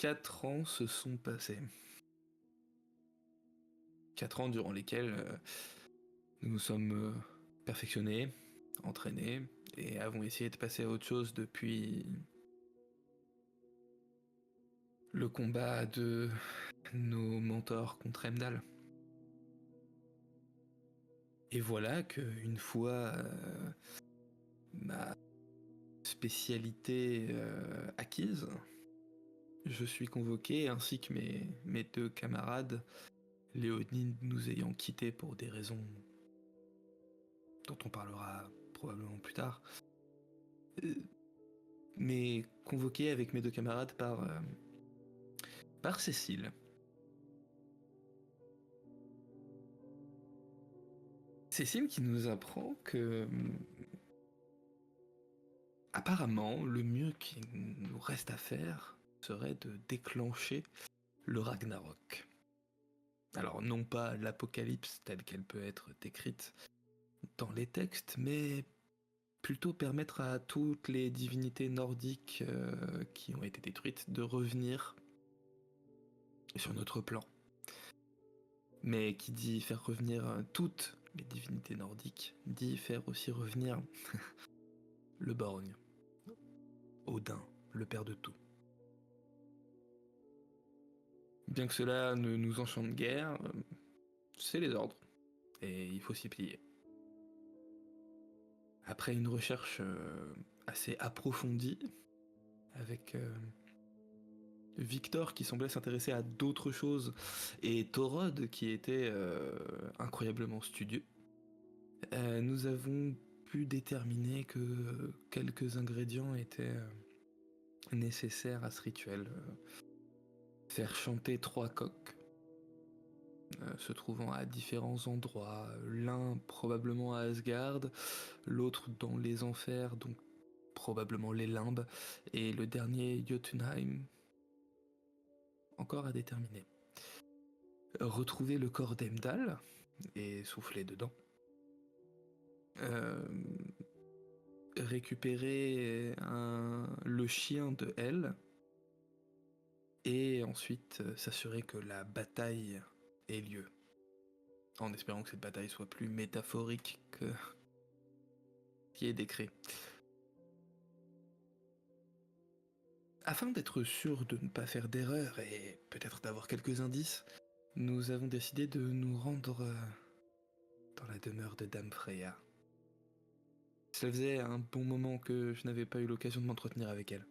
4 ans se sont passés. 4 ans durant lesquels nous nous sommes perfectionnés, entraînés, et avons essayé de passer à autre chose depuis le combat de nos mentors contre Emdal. Et voilà qu'une fois ma spécialité acquise, je suis convoqué, ainsi que mes 2 camarades, Léonide nous ayant quittés pour des raisons dont on parlera probablement plus tard, mais convoqué avec mes 2 camarades par Cécile. Cécile qui nous apprend que apparemment le mieux qu'il nous reste à faire serait de déclencher le Ragnarok. Alors non pas l'apocalypse telle qu'elle peut être décrite dans les textes, mais plutôt permettre à toutes les divinités nordiques qui ont été détruites de revenir sur notre plan. Mais qui dit faire revenir toutes les divinités nordiques, dit faire aussi revenir le Borgne, Odin, le père de tout. Bien que cela ne nous enchante guère, c'est les ordres, et il faut s'y plier. Après une recherche assez approfondie, avec Victor qui semblait s'intéresser à d'autres choses, et Thorod qui était incroyablement studieux, nous avons pu déterminer que quelques ingrédients étaient nécessaires à ce rituel. Faire chanter 3 coqs, se trouvant à différents endroits, l'un probablement à Asgard, l'autre dans les enfers, donc probablement les limbes, et le dernier Jotunheim, encore à déterminer. Retrouver le corps d'Heimdall et souffler dedans. Récupérer le chien de Hel, et ensuite s'assurer que la bataille ait lieu. En espérant que cette bataille soit plus métaphorique que qui est décrit. Afin d'être sûr de ne pas faire d'erreur et peut-être d'avoir quelques indices, nous avons décidé de nous rendre dans la demeure de Dame Freya. Cela faisait un bon moment que je n'avais pas eu l'occasion de m'entretenir avec elle.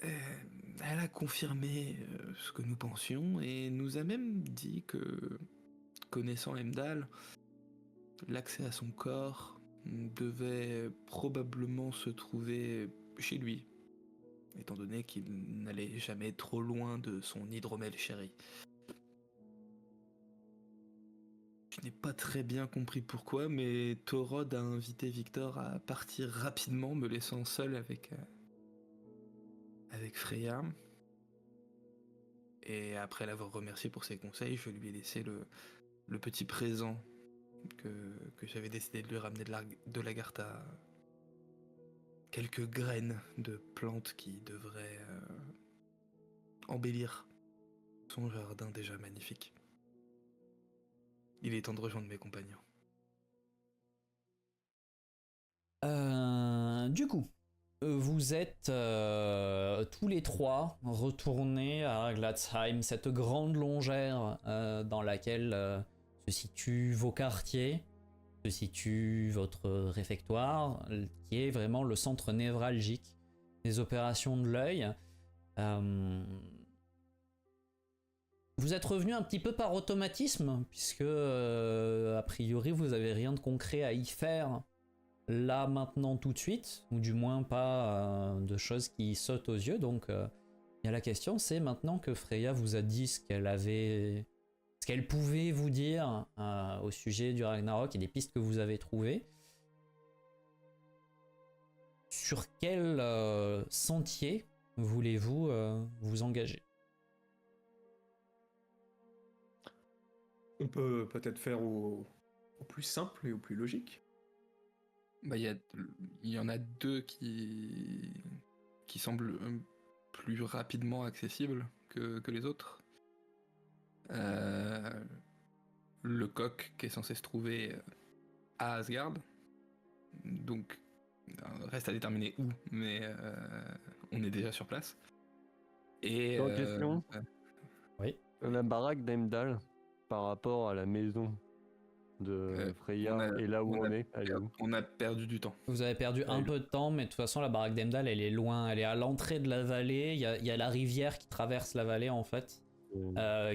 Elle a confirmé ce que nous pensions et nous a même dit que, connaissant Heimdall, l'accès à son corps devait probablement se trouver chez lui, étant donné qu'il n'allait jamais trop loin de son hydromel chéri. Je n'ai pas très bien compris pourquoi, mais Thorod a invité Victor à partir rapidement, me laissant seul avec Freya. Et après l'avoir remercié pour ses conseils, je lui ai laissé le petit présent que j'avais décidé de lui ramener de l'Agartha. Quelques graines de plantes qui devraient embellir son jardin déjà magnifique. Il est temps de rejoindre mes compagnons. Du coup, vous êtes tous les 3 retournés à Gladsheim, cette grande longère dans laquelle se situent vos quartiers, se situe votre réfectoire, qui est vraiment le centre névralgique des opérations de l'œil. Vous êtes revenu un petit peu par automatisme, puisque a priori vous avez rien de concret à y faire là maintenant tout de suite, ou du moins pas de choses qui sautent aux yeux. Donc il y a la question, c'est maintenant que Freya vous a dit ce qu'elle pouvait vous dire au sujet du Ragnarok et des pistes que vous avez trouvées. Sur quel sentier voulez-vous vous engager? On peut peut-être faire au plus simple et au plus logique. Bah, il y en a 2 qui semblent plus rapidement accessible que les autres. Le coq qui est censé se trouver à Asgard. Donc, reste à déterminer où, mais on est déjà sur place. Et Dans question, Oui. la baraque d'Heimdall par rapport à la maison de Freya et là où on est, elle est où? On a perdu du temps. Vous avez perdu un peu de temps, mais de toute façon, la baraque d'Heimdall, elle est loin. Elle est à l'entrée de la vallée. Il y a la rivière qui traverse la vallée, en fait.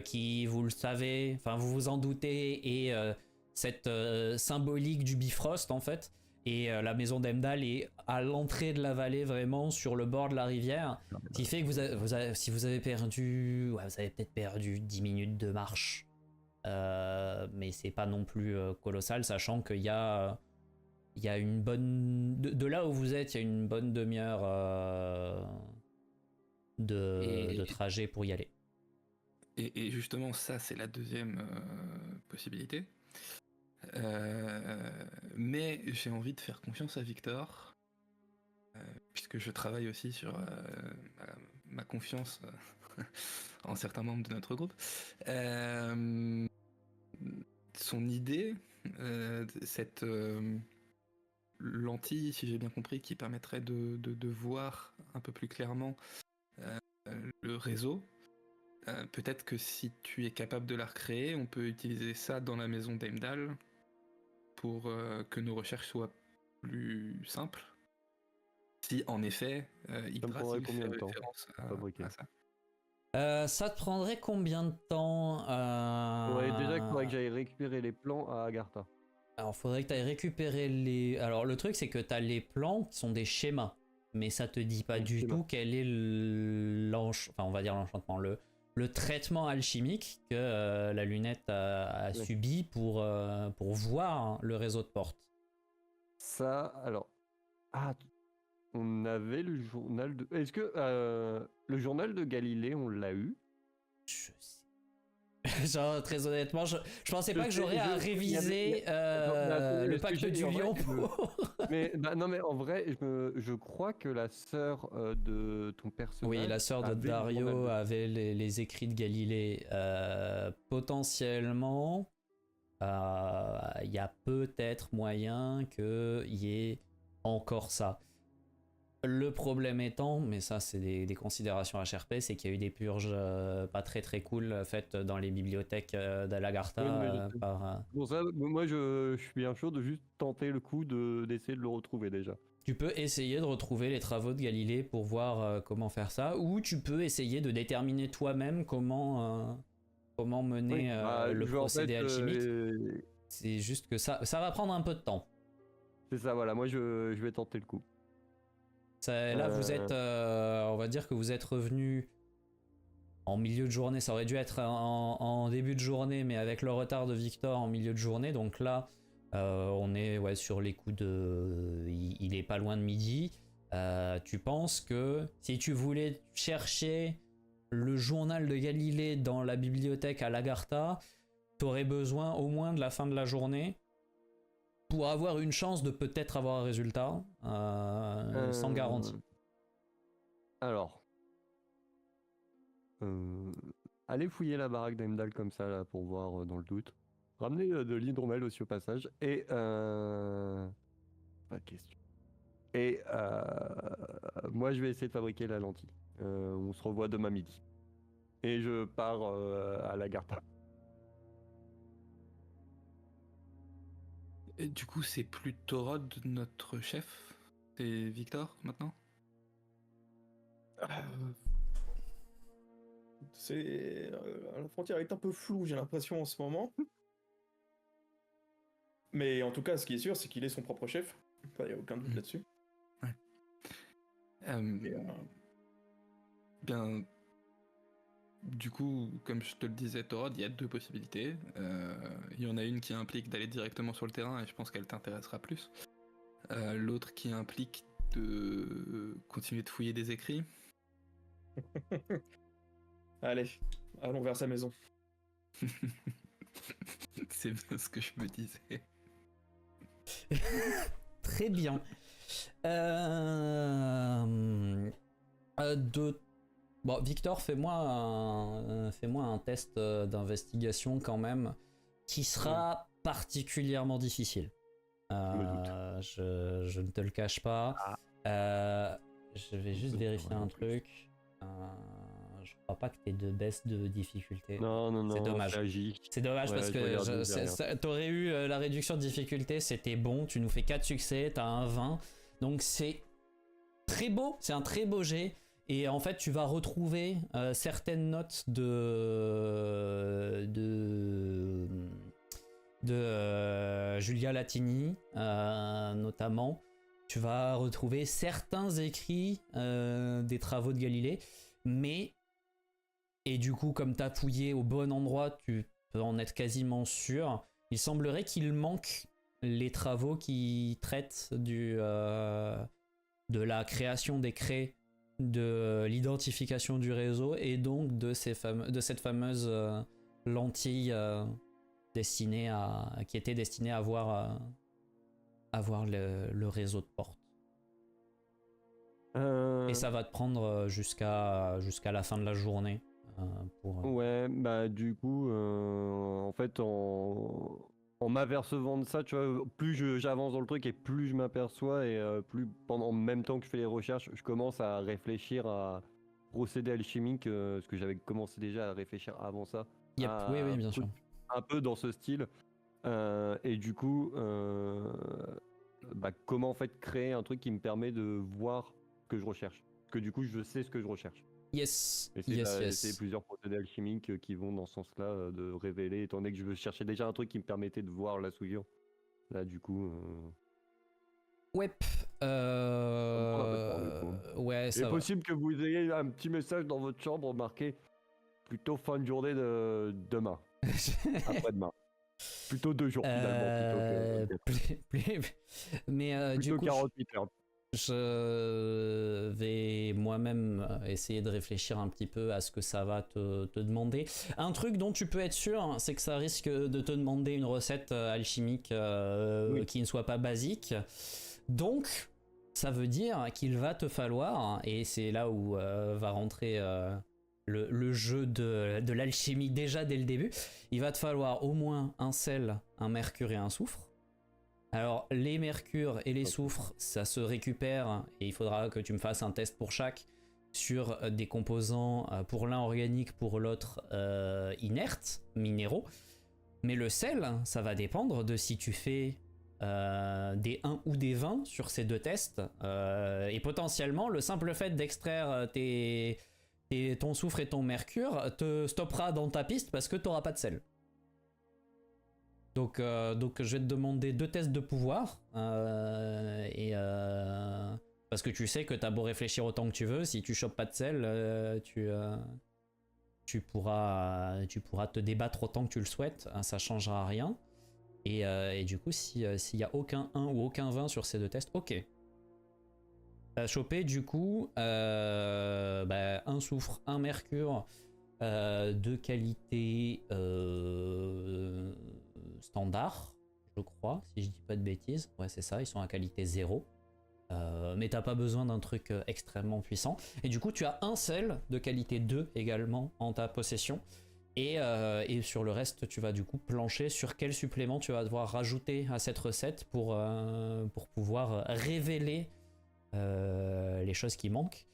Qui, vous le savez, enfin, vous vous en doutez, est cette symbolique du Bifrost, en fait. Et la maison d'Heimdall est à l'entrée de la vallée, vraiment, sur le bord de la rivière. Ce qui fait que si vous avez perdu... Ouais, vous avez peut-être perdu 10 minutes de marche. Mais c'est pas non plus colossal, sachant qu'il y a une bonne... De là où vous êtes, il y a une bonne demi-heure de trajet pour y aller. Et justement, ça, c'est la deuxième possibilité. Mais j'ai envie de faire confiance à Victor, puisque je travaille aussi sur ma confiance en certains membres de notre groupe. Son idée, cette lentille, si j'ai bien compris, qui permettrait de voir un peu plus clairement le réseau. Peut-être que si tu es capable de la recréer, on peut utiliser ça dans la maison d'Heimdall pour que nos recherches soient plus simples. Si en effet, Yggdrasil fait référence à ça. Ça te prendrait combien de temps Ouais, déjà, il faudrait que j'aille récupérer les plans à Agartha. Alors, faudrait que tu ailles récupérer les... Alors, le truc, c'est que tu as les plans qui sont des schémas, mais ça te dit pas du tout quel est enfin, on va dire l'enchantement, le traitement alchimique que la lunette a subi pour voir le réseau de portes. Ça, alors... Ah, on avait le journal de... Est-ce que le journal de Galilée, on l'a eu? Je sais. Genre, très honnêtement, je pensais pas que j'aurais à réviser le pacte du lion pour... Mais, non, mais en vrai, je crois que la sœur de ton personnage... Oui, la sœur de Dario avait les écrits de Galilée. Potentiellement, il y a peut-être moyen qu'il y ait encore ça. Le problème étant, mais ça c'est des considérations HRP, c'est qu'il y a eu des purges pas très très cool faites dans les bibliothèques d'Alagartha. Pour ça, moi je suis bien chaud de juste tenter le coup d'essayer de le retrouver déjà. Tu peux essayer de retrouver les travaux de Galilée pour voir comment faire ça, ou tu peux essayer de déterminer toi-même comment mener le procédé alchimique. C'est juste que ça va prendre un peu de temps. C'est ça, voilà, moi je vais tenter le coup. Là, vous êtes, on va dire que vous êtes revenu en milieu de journée. Ça aurait dû être en début de journée, mais avec le retard de Victor en milieu de journée. Donc là, on est sur les coups de... Il est pas loin de midi. Tu penses que si tu voulais chercher le journal de Galilée dans la bibliothèque à Lagartha, t'aurais besoin au moins de la fin de la journée pour avoir une chance de peut-être avoir un résultat, sans garantie. Alors, allez fouiller la baraque d'Heimdall comme ça là pour voir dans le doute. Ramenez de l'hydromel aussi au passage et pas de question. Et moi je vais essayer de fabriquer la lentille. On se revoit demain midi. Et je pars à Lagartha. Et du coup, c'est plus Torod notre chef, c'est Victor maintenant. La frontière est un peu floue, j'ai l'impression en ce moment. Mais en tout cas, ce qui est sûr, c'est qu'il est son propre chef. Il n'y a aucun doute là-dessus. Ouais. Bien. Du coup, comme je te le disais, Torod, il y a deux possibilités. Il y en a une qui implique d'aller directement sur le terrain, et je pense qu'elle t'intéressera plus. L'autre qui implique de continuer de fouiller des écrits. Allez, allons vers sa maison. C'est bien ce que je me disais. Très bien. Bon, Victor, fais-moi un test d'investigation quand même, qui sera particulièrement difficile. Je ne te le cache pas. Je vais juste vérifier un truc. Je crois pas que t'aies de baisse de difficulté. Non, c'est dommage. C'est dommage Ouais, parce que t'aurais eu la réduction de difficulté, c'était bon. Tu nous fais 4 succès, t'as un 20. Donc c'est très beau, c'est un très beau jet. Et en fait, tu vas retrouver certaines notes de Julia Latini, notamment. Tu vas retrouver certains écrits des travaux de Galilée, et du coup, comme tu as fouillé au bon endroit, tu peux en être quasiment sûr. Il semblerait qu'il manque les travaux qui traitent de la création des craies, de l'identification du réseau, et donc de cette fameuse lentille qui était destinée à voir le réseau de portes. Et ça va te prendre jusqu'à la fin de la journée. Ouais, bah du coup, en fait, en m'apercevant de ça, tu vois, plus j'avance dans le truc et plus je m'aperçois, et plus en même temps que je fais les recherches, je commence à réfléchir à procédés alchimiques, ce que j'avais commencé déjà à réfléchir avant ça. Yep, oui, bien sûr. Un peu dans ce style. Et du coup, comment en fait créer un truc qui me permet de voir ce que je recherche. Parce que du coup, je sais ce que je recherche. Yes. C'est plusieurs procédés alchimiques qui vont dans ce sens-là, de révéler, étant donné que je cherchais déjà un truc qui me permettait de voir la souillure. Là, du coup... Ouais. Ouais, ça c'est possible que vous ayez un petit message dans votre chambre marqué plutôt fin de journée de demain. Après-demain. Plutôt 2 jours finalement. Mais plutôt du coup, 48 heures. Je vais moi-même essayer de réfléchir un petit peu à ce que ça va te demander. Un truc dont tu peux être sûr, c'est que ça risque de te demander une recette alchimique qui ne soit pas basique. Donc, ça veut dire qu'il va te falloir, et c'est là où va rentrer le jeu de l'alchimie déjà dès le début, il va te falloir au moins un sel, un mercure et un soufre. Alors, les mercures et les soufres, ça se récupère, et il faudra que tu me fasses un test pour chaque sur des composants, pour l'un organiques, pour l'autre inertes, minéraux. Mais le sel, ça va dépendre de si tu fais des 1 ou des 20 sur ces deux tests. Et potentiellement, le simple fait d'extraire ton soufre et ton mercure te stoppera dans ta piste parce que tu n'auras pas de sel. Donc je vais te demander 2 tests de pouvoir, parce que tu sais que t'as beau réfléchir autant que tu veux, si tu chopes pas de sel, tu pourras te débattre autant que tu le souhaites, hein, ça changera rien. Et du coup, s'il y a aucun 1 ou aucun 20 sur ces 2 tests, ok. T'as chopé du coup un soufre, un mercure de qualité standard, je crois, si je dis pas de bêtises. Ouais, c'est ça, ils sont à qualité 0. Mais t'as pas besoin d'un truc extrêmement puissant. Et du coup, tu as un sel de qualité 2 également en ta possession. Et sur le reste, tu vas du coup plancher sur quel supplément tu vas devoir rajouter à cette recette pour pouvoir révéler les choses qui manquent.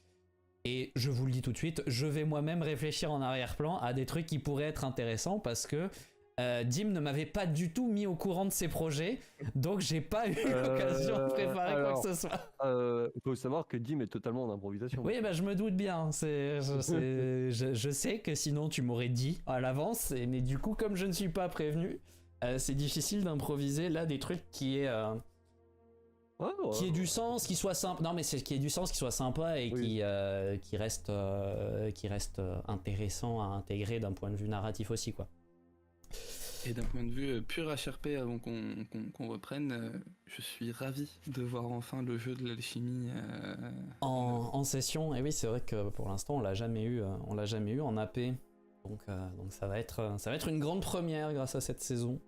Et je vous le dis tout de suite, je vais moi-même réfléchir en arrière-plan à des trucs qui pourraient être intéressants parce que Dim ne m'avait pas du tout mis au courant de ses projets, donc j'ai pas eu l'occasion de préparer quoi que ce soit. Il faut savoir que Dim est totalement en improvisation. Oui, bah je me doute bien. Je sais que sinon tu m'aurais dit à l'avance, mais du coup, comme je ne suis pas prévenu, c'est difficile d'improviser là des trucs qui ait du sens, qui soit simple. Non, mais c'est qui ait du sens, qui soit sympa et qui reste intéressant à intégrer d'un point de vue narratif aussi, quoi. Et d'un point de vue pur HRP, avant qu'on reprenne, je suis ravi de voir enfin le jeu de l'alchimie en session. Et oui, c'est vrai que pour l'instant, on l'a jamais eu en AP. Donc ça va être une grande première grâce à cette saison.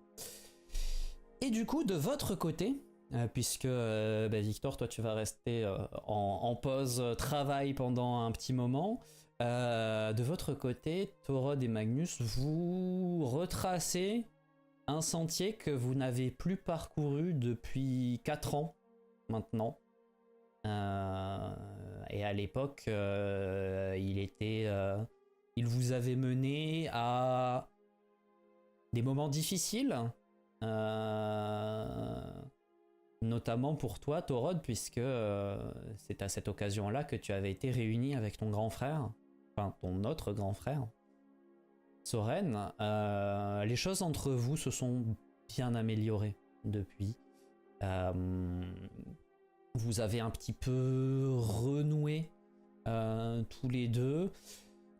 Et du coup, de votre côté, puisque Victor, toi, tu vas rester en pause travail pendant un petit moment. De votre côté, Thorod et Magnus, vous retracez un sentier que vous n'avez plus parcouru depuis 4 ans maintenant. Et à l'époque, il vous avait mené à des moments difficiles, notamment pour toi, Thorod, puisque c'est à cette occasion-là que tu avais été réuni avec ton grand frère, enfin ton autre grand frère, Soren. Les choses entre vous se sont bien améliorées depuis. Vous avez un petit peu renoué tous les deux.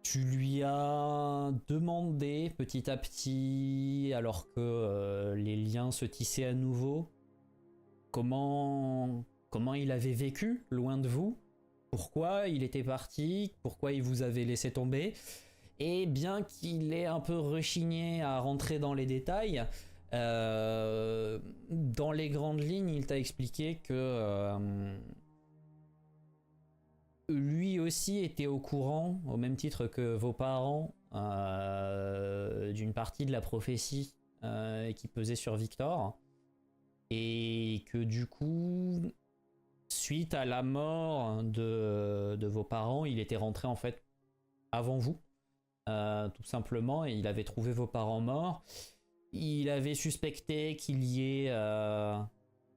Tu lui as demandé petit à petit, alors que les liens se tissaient à nouveau, comment il avait vécu loin de vous, pourquoi il était parti, pourquoi il vous avait laissé tomber. Et bien qu'il ait un peu rechigné à rentrer dans les détails, dans les grandes lignes, il t'a expliqué que lui aussi était au courant, au même titre que vos parents, d'une partie de la prophétie qui pesait sur Victor, et que du coup, suite à la mort de vos parents, il était rentré en fait avant vous, tout simplement, et il avait trouvé vos parents morts. Il avait suspecté qu'il y ait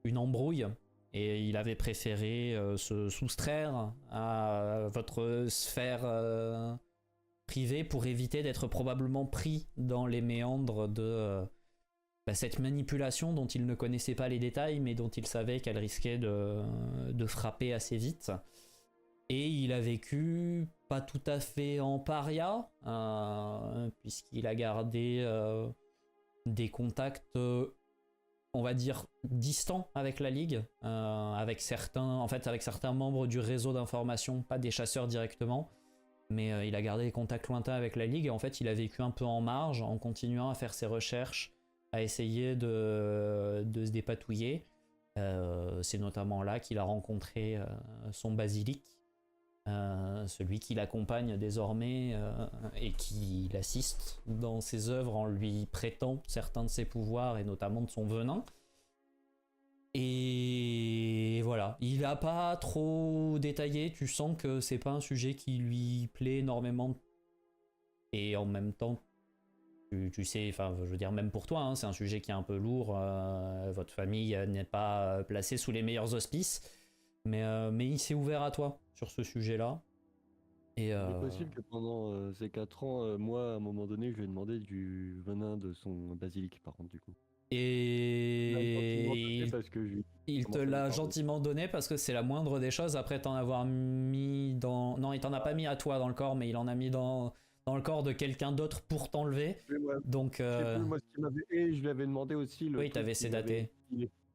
une embrouille et il avait préféré se soustraire à votre sphère privée pour éviter d'être probablement pris dans les méandres de cette manipulation dont il ne connaissait pas les détails mais dont il savait qu'elle risquait de frapper assez vite. Et il a vécu pas tout à fait en paria, puisqu'il a gardé des contacts, on va dire, distants avec la Ligue, avec certains membres du réseau d'information, pas des chasseurs directement, mais il a gardé des contacts lointains avec la Ligue, et en fait il a vécu un peu en marge, en continuant à faire ses recherches, à essayer de se dépatouiller. C'est notamment là qu'il a rencontré son basilic, celui qui l'accompagne désormais et qui l'assiste dans ses œuvres en lui prêtant certains de ses pouvoirs et notamment de son venin. Et voilà, il a pas trop détaillé, tu sens que c'est pas un sujet qui lui plaît énormément. Et en même temps, tu sais, enfin je veux dire même pour toi, hein, c'est un sujet qui est un peu lourd, votre famille n'est pas placée sous les meilleurs auspices, mais il s'est ouvert à toi sur ce sujet-là. Et C'est possible que pendant ces 4 ans, moi, à un moment donné, je lui ai demandé du venin de son basilic, par contre, du coup. Et parce que il te l'a gentiment donné parce que c'est la moindre des choses après t'en avoir mis dans... Non, il t'en a pas mis à toi dans le corps, mais il en a mis dans le corps de quelqu'un d'autre pour t'enlever. Donc moi, ce qu'il m'avait... Et je lui avais demandé aussi... Oui, il t'avait sédaté.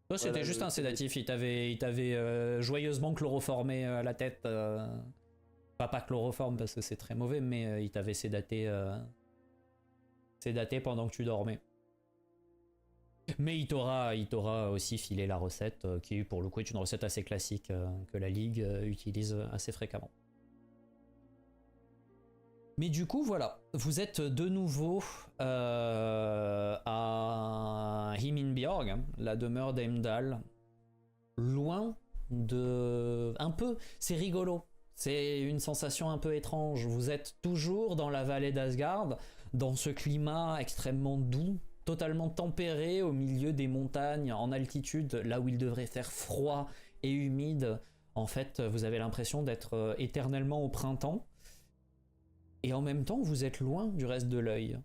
Toi, c'était Voilà, juste un sédatif, il t'avait joyeusement chloroformé la tête. Pas chloroforme parce que c'est très mauvais, mais il t'avait sédaté pendant que tu dormais. Mais il t'aura aussi filé la recette, qui pour le coup est une recette assez classique que la Ligue utilise assez fréquemment. Mais du coup, voilà, vous êtes de nouveau à Himinbjorg, la demeure d'Heimdall, loin de... Un peu, c'est rigolo, c'est une sensation un peu étrange. Vous êtes toujours dans la vallée d'Asgard, dans ce climat extrêmement doux, totalement tempéré au milieu des montagnes en altitude, là où il devrait faire froid et humide. En fait, vous avez l'impression d'être éternellement au printemps. Et en même temps, vous êtes loin du reste de l'œil.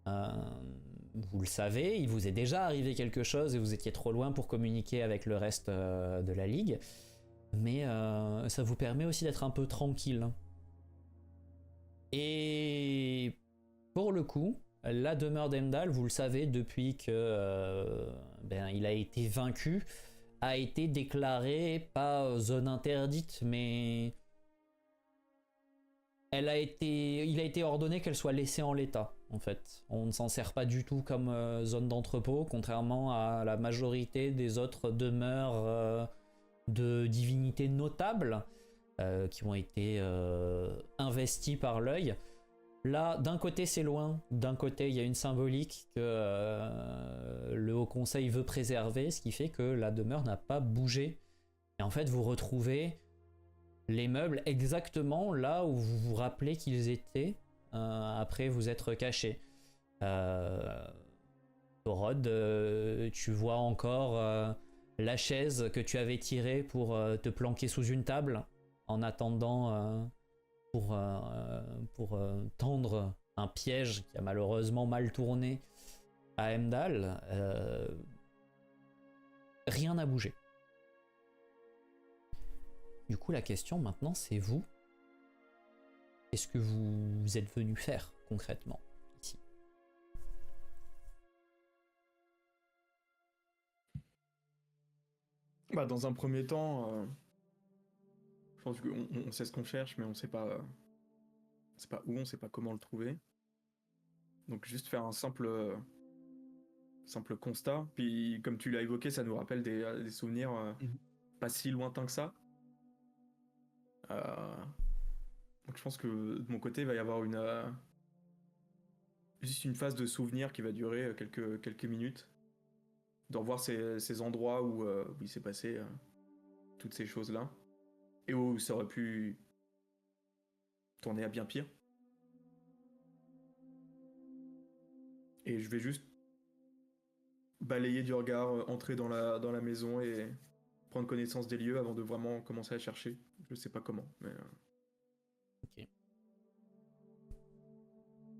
Vous le savez, il vous est déjà arrivé quelque chose et vous étiez trop loin pour communiquer avec le reste de la Ligue. Mais ça vous permet aussi d'être un peu tranquille. Et pour le coup, la demeure d'Heimdall, vous le savez, depuis que il a été vaincu, a été déclarée pas zone interdite, mais il a été ordonné qu'elle soit laissée en l'état, en fait. On ne s'en sert pas du tout comme zone d'entrepôt, contrairement à la majorité des autres demeures de divinités notables. qui ont été investis par l'œil. Là, d'un côté c'est loin, d'un côté il y a une symbolique que le Haut Conseil veut préserver, ce qui fait que la demeure n'a pas bougé. Et en fait vous retrouvez les meubles exactement là où vous vous rappelez qu'ils étaient après vous être cachés. Thorod, tu vois encore la chaise que tu avais tirée pour te planquer sous une table en attendant pour tendre un piège qui a malheureusement mal tourné à Heimdall. Rien n'a bougé. Du coup, la question maintenant, c'est vous. Qu'est-ce que vous êtes venu faire concrètement ici? Bah, dans un premier temps, je pense qu'on sait ce qu'on cherche, mais on sait pas où, on sait pas comment le trouver. Donc juste faire un simple constat. Puis comme tu l'as évoqué, ça nous rappelle des souvenirs pas si lointains que ça. Donc je pense que de mon côté, il va y avoir juste une phase de souvenir qui va durer quelques minutes. De revoir ces endroits où il s'est passé toutes ces choses-là. Et où ça aurait pu tourner à bien pire. Et je vais juste balayer du regard, entrer dans la maison et prendre connaissance des lieux avant de vraiment commencer à chercher. Je sais pas comment, mais... Ok.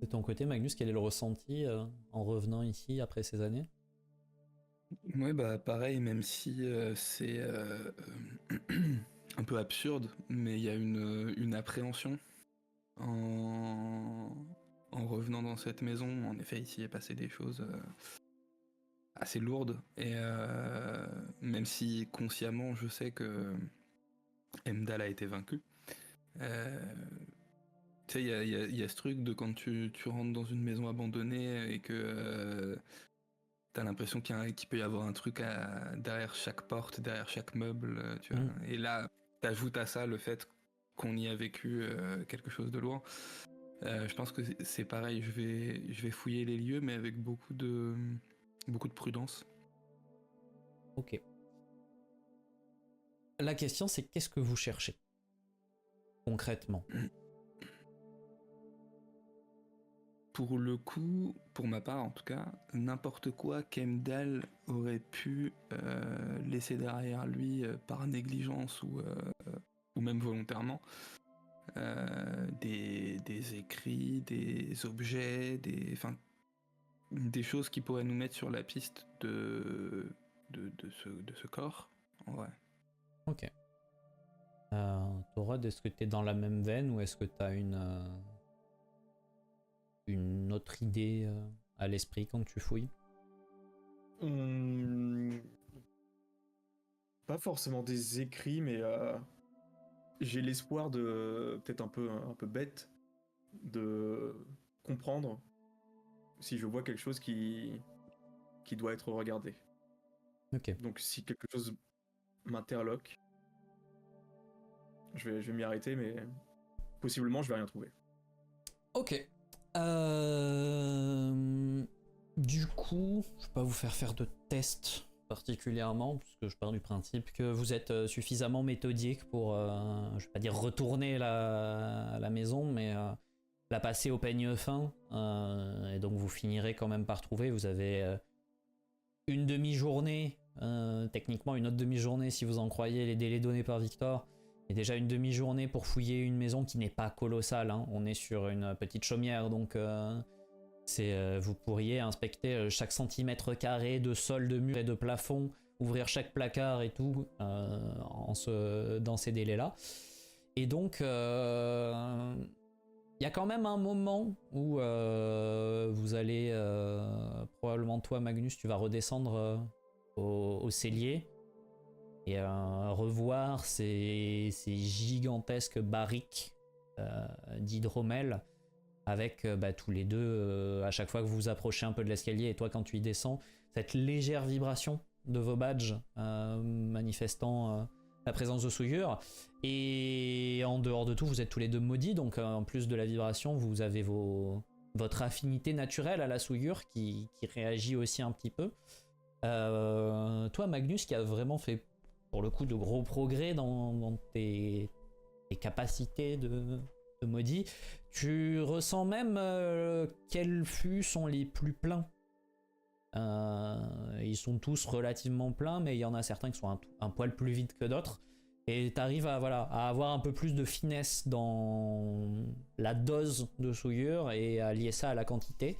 De ton côté, Magnus, quel est le ressenti en revenant ici après ces années? Ouais, bah pareil, même si c'est un peu absurde, mais il y a une appréhension en revenant dans cette maison. En effet, ici est passé des choses assez lourdes, et même si consciemment je sais que Heimdall a été vaincu, tu sais, il y a ce truc de quand tu rentres dans une maison abandonnée et que t'as l'impression qu'il peut y avoir un truc derrière chaque porte, derrière chaque meuble, tu vois. Et là, t'ajoutes à ça le fait qu'on y a vécu quelque chose de lourd. Je pense que c'est pareil, je vais fouiller les lieux, mais avec beaucoup de prudence. Ok. La question, c'est qu'est-ce que vous cherchez concrètement? Pour le coup, pour ma part en tout cas, n'importe quoi qu'Heimdall aurait pu laisser derrière lui par négligence ou même volontairement, des écrits, des objets, des choses qui pourraient nous mettre sur la piste de ce corps. Ouais. Ok. Thorod, est-ce que tu es dans la même veine ou est-ce que tu as une autre idée à l'esprit quand tu fouilles? Pas forcément des écrits, mais j'ai l'espoir de, peut-être un peu bête, de comprendre si je vois quelque chose qui doit être regardé. Ok. Donc si quelque chose m'interloque, je vais m'y arrêter, mais possiblement je vais rien trouver. Ok. Du coup, je vais pas vous faire de tests particulièrement, puisque je pars du principe que vous êtes suffisamment méthodique pour, je vais pas dire retourner la maison, mais la passer au peigne fin, et donc vous finirez quand même par trouver. Vous avez une demi-journée, techniquement une autre demi-journée si vous en croyez les délais donnés par Victor, et déjà une demi-journée pour fouiller une maison qui n'est pas colossale, hein. On est sur une petite chaumière, donc vous pourriez inspecter chaque centimètre carré de sol, de mur et de plafond, ouvrir chaque placard et tout dans ces délais-là. Et donc, il y a quand même un moment où vous allez, probablement toi Magnus, tu vas redescendre au cellier et revoir ces gigantesques barriques d'hydromel avec tous les deux, à chaque fois que vous vous approchez un peu de l'escalier et toi quand tu y descends, cette légère vibration de vos badges manifestant la présence de souillure. Et en dehors de tout, vous êtes tous les deux maudits, donc en plus de la vibration, vous avez votre affinité naturelle à la souillure qui réagit aussi un petit peu. Toi, Magnus, qui a vraiment fait pour le coup de gros progrès dans tes capacités de maudit, tu ressens même quels fûts sont les plus pleins. Ils sont tous relativement pleins, mais il y en a certains qui sont un poil plus vides que d'autres. Et tu arrives à avoir un peu plus de finesse dans la dose de souillure et à lier ça à la quantité.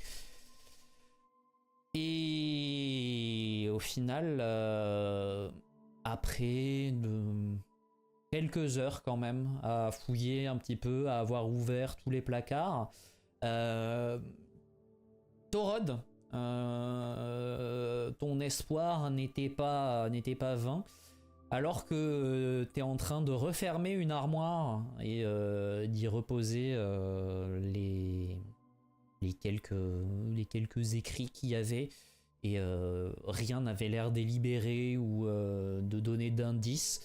Et au final, après quelques heures quand même, à fouiller un petit peu, à avoir ouvert tous les placards, Torod, ton espoir n'était pas vain. Alors que t'es en train de refermer une armoire et d'y reposer les quelques écrits qu'il y avait, et rien n'avait l'air délibéré ou de donner d'indices,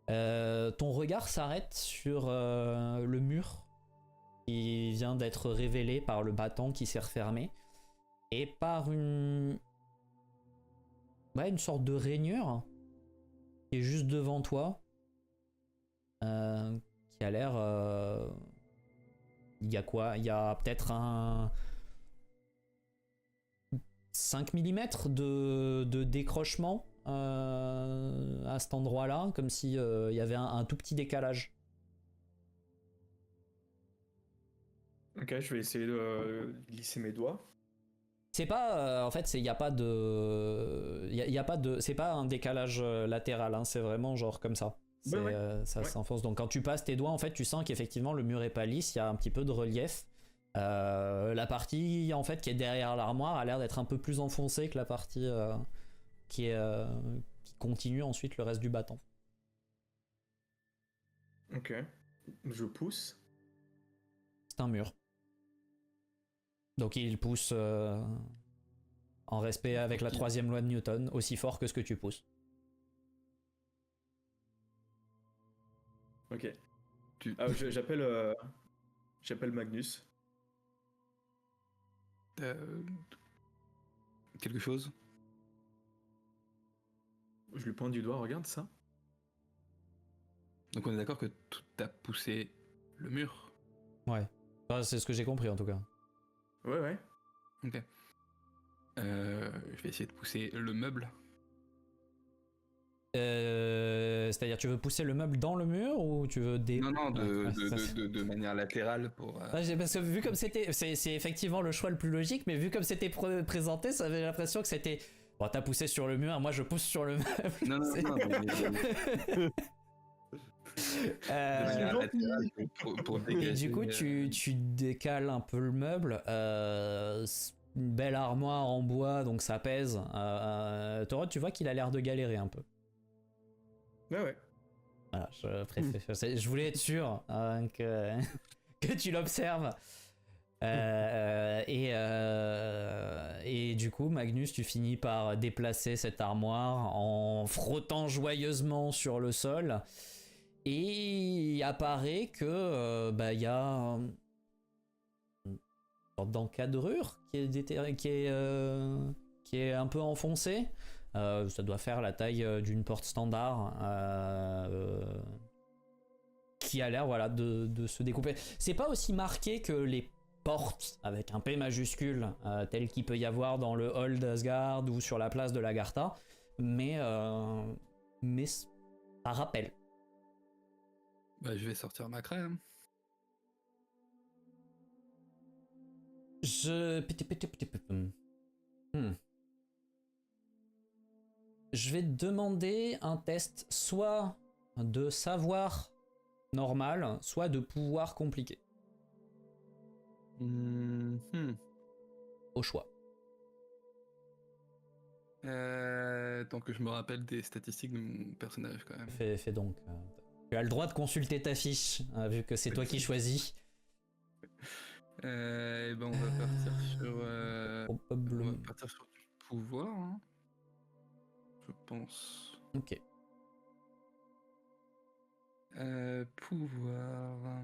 ton regard s'arrête sur le mur qui vient d'être révélé par le battant qui s'est refermé, et par une sorte de rainure qui est juste devant toi, qui a l'air... Il y a quoi? Il y a peut-être un 5 mm de décrochement à cet endroit-là, comme si il y avait un tout petit décalage. Ok, je vais essayer de glisser mes doigts. C'est pas, en fait, il y a pas de, c'est pas un décalage latéral, hein, c'est vraiment genre comme ça. Ça s'enfonce. Donc quand tu passes tes doigts, en fait, tu sens qu'effectivement le mur est pas lisse, il y a un petit peu de relief. La partie en fait qui est derrière l'armoire a l'air d'être un peu plus enfoncée que la partie qui continue ensuite le reste du battant. Ok, je pousse. C'est un mur. Donc il pousse en respect avec la troisième loi de Newton, aussi fort que ce que tu pousses. Ok. J'appelle Magnus. Quelque chose? Je lui pointe du doigt, regarde ça. Donc on est d'accord que tout a poussé le mur? Ouais. Enfin, c'est ce que j'ai compris en tout cas. Ouais. Ok. Je vais essayer de pousser le meuble. C'est-à-dire, tu veux pousser le meuble dans le mur ou tu veux Non, de manière latérale pour... Ouais, parce que vu comme c'était... C'est effectivement le choix le plus logique, mais vu comme c'était présenté, ça avait l'impression que c'était... Bon, t'as poussé sur le mur, moi je pousse sur le meuble. Non, de manière latérale pour dégager... Et du coup, tu décales un peu le meuble. Une belle armoire en bois, donc ça pèse. Torod, tu vois qu'il a l'air de galérer un peu. Ouais. Voilà, je voulais être sûr que tu l'observes. Et du coup, Magnus, tu finis par déplacer cette armoire en frottant joyeusement sur le sol. Et il apparaît que y a une sorte d'encadrure qui est un peu enfoncée. Ça doit faire la taille d'une porte standard qui a l'air de se découper. C'est pas aussi marqué que les portes avec un P majuscule tel qu'il peut y avoir dans le hall d'Asgard ou sur la place de l'Agartha, mais ça rappelle. Bah, je vais sortir ma crème. Je vais te demander un test soit de savoir normal, soit de pouvoir compliqué. Au choix. Tant que je me rappelle des statistiques de mon personnage quand même. Fais donc. Tu as le droit de consulter ta fiche, vu que c'est toi qui choisis. On va partir sur... Probablement. On va partir sur du pouvoir, hein. Je pense. Ok. Pouvoir.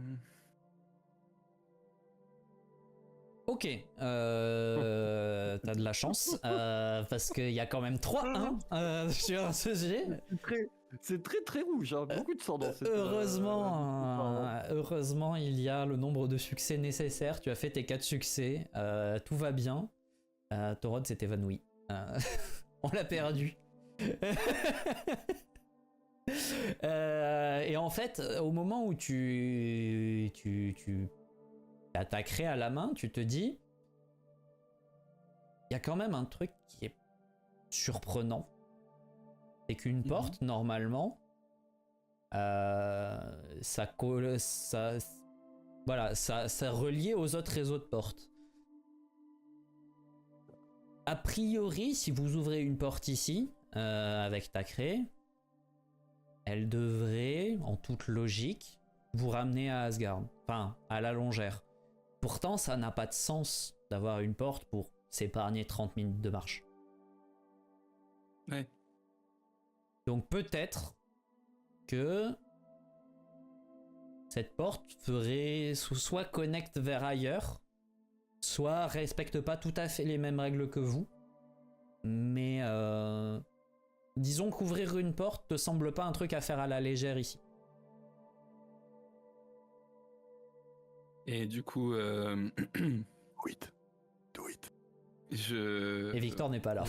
Ok, t'as de la chance, parce qu'il y a quand même 3-1 sur ce sujet. C'est très rouge, hein. Beaucoup de sang dans cette Heureusement, il y a le nombre de succès nécessaires. Tu as fait tes 4 succès, tout va bien. Torod s'est évanoui. On l'a perdu. Et en fait, au moment où tu attaquerais à la main, tu te dis, il y a quand même un truc qui est surprenant. C'est qu'une porte, normalement, ça relié aux autres réseaux de portes. A priori, si vous ouvrez une porte ici, avec Takre, elle devrait, en toute logique, vous ramener à Asgard. Enfin, à la longère. Pourtant, ça n'a pas de sens d'avoir une porte pour s'épargner 30 minutes de marche. Ouais. Donc peut-être que cette porte ferait soit connecte vers ailleurs, soit respecte pas tout à fait les mêmes règles que vous. Mais disons qu'ouvrir une porte te semble pas un truc à faire à la légère ici. Et du coup, Do it. Et Victor n'est pas là.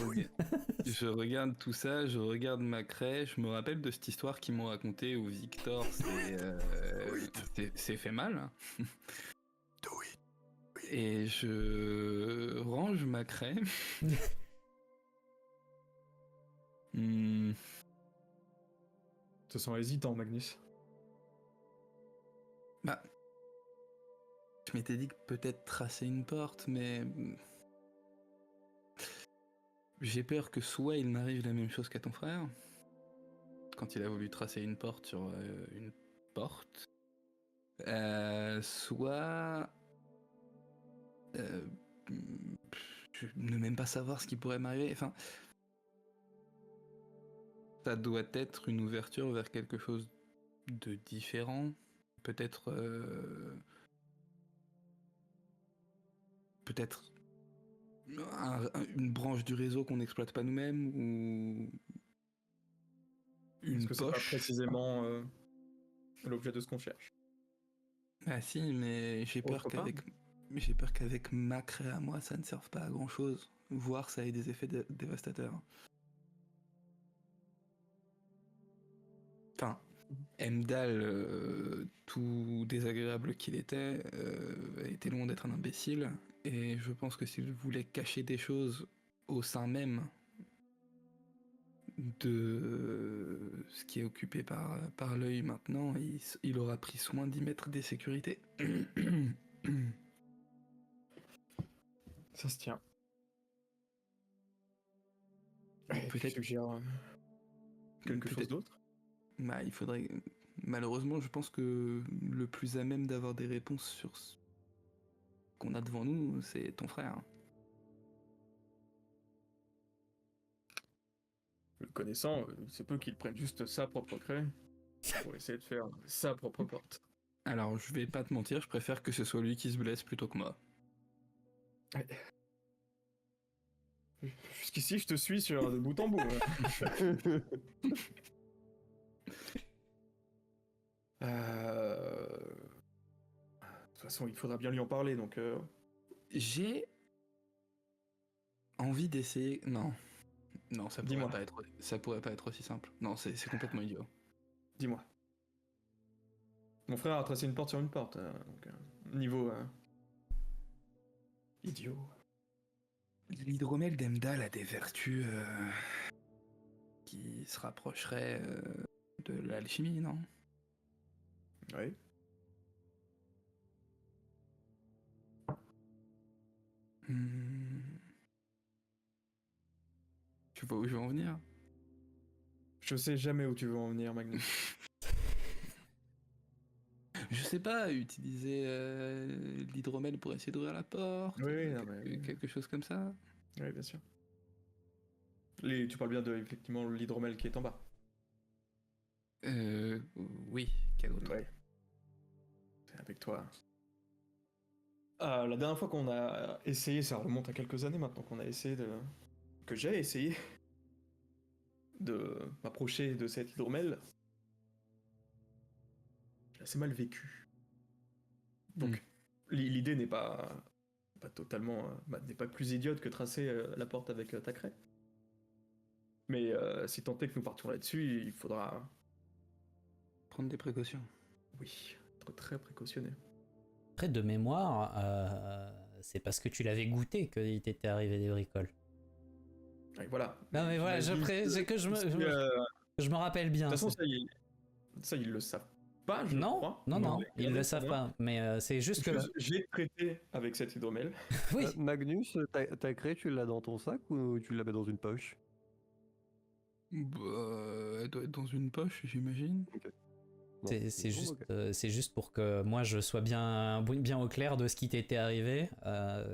Je regarde tout ça, je regarde ma craie, je me rappelle de cette histoire qu'ils m'ont racontée où Victor s'est fait mal. Do it. Et je range ma craie. Te sens hésitant, Magnus. Bah, je m'étais dit que peut-être tracer une porte, mais j'ai peur que soit il m'arrive la même chose qu'à ton frère, quand il a voulu tracer une porte sur une porte, soit je ne même pas savoir ce qui pourrait m'arriver. Enfin, ça doit être une ouverture vers quelque chose de différent, peut-être une branche du réseau qu'on n'exploite pas nous-mêmes, ou une Est-ce que c'est pas poche. précisément l'objet de ce qu'on cherche? Ah si, mais j'ai peur Autre part. qu'avec ma craie à moi, ça ne serve pas à grand chose, voire ça ait des effets dévastateurs. Enfin, Heimdall, tout désagréable qu'il était loin d'être un imbécile, et je pense que s'il voulait cacher des choses au sein même de ce qui est occupé par l'œil maintenant, il aura pris soin d'y mettre des sécurités. Ça se tient. Peut-être suggère quelque chose d'autre. Bah, il faudrait. Malheureusement, je pense que le plus à même d'avoir des réponses sur ce qu'on a devant nous, c'est ton frère. Le connaissant, c'est peu qu'il prenne juste sa propre craie pour essayer de faire sa propre porte. Alors, je vais pas te mentir, je préfère que ce soit lui qui se blesse plutôt que moi. Ouais. Jusqu'ici, je te suis sur de bout en bout. De toute façon, il faudra bien lui en parler, donc... J'ai envie d'essayer. Non, ça Dis-moi. pourrait pas être aussi simple. Non, c'est complètement idiot. Dis-moi. Mon frère a tracé une porte sur une porte, donc niveau... idiot. L'hydromel d'Heimdall a des vertus qui se rapprocheraient de l'alchimie, non? Oui. Tu vois où je veux en venir? Je sais jamais où tu veux en venir, Magnus. Je sais pas, utiliser l'hydromel pour essayer d'ouvrir la porte, Oui, non, mais... quelque chose comme ça. Oui, bien sûr. Tu parles bien de, effectivement, l'hydromel qui est en bas. Oui, Kagoto. Ouais. C'est avec toi. La dernière fois qu'on a essayé, ça remonte à quelques années maintenant, que j'ai essayé de m'approcher de cet hydromel, j'ai assez mal vécu. Donc, l'idée pas totalement, n'est pas plus idiote que tracer la porte avec Tacret. Mais si tant est que nous partions là-dessus, il faudra, Prendre des précautions. oui, être très précautionneux. Après, de mémoire, c'est parce que tu l'avais goûté qu'il t'était arrivé des bricoles. Et voilà. Non mais voilà, c'est que je me rappelle bien. De toute façon, ça, ils le savent pas, je non, crois. non, ils le savent pas. Mais c'est juste que... J'ai traité avec cet hydromel. Oui, Magnus, ta craie, tu l'as dans ton sac ou tu la mets dans une poche? Bah, elle doit être dans une poche, j'imagine. Bon, c'est bon, juste, ok. c'est juste pour que moi je sois bien au clair de ce qui t'était arrivé.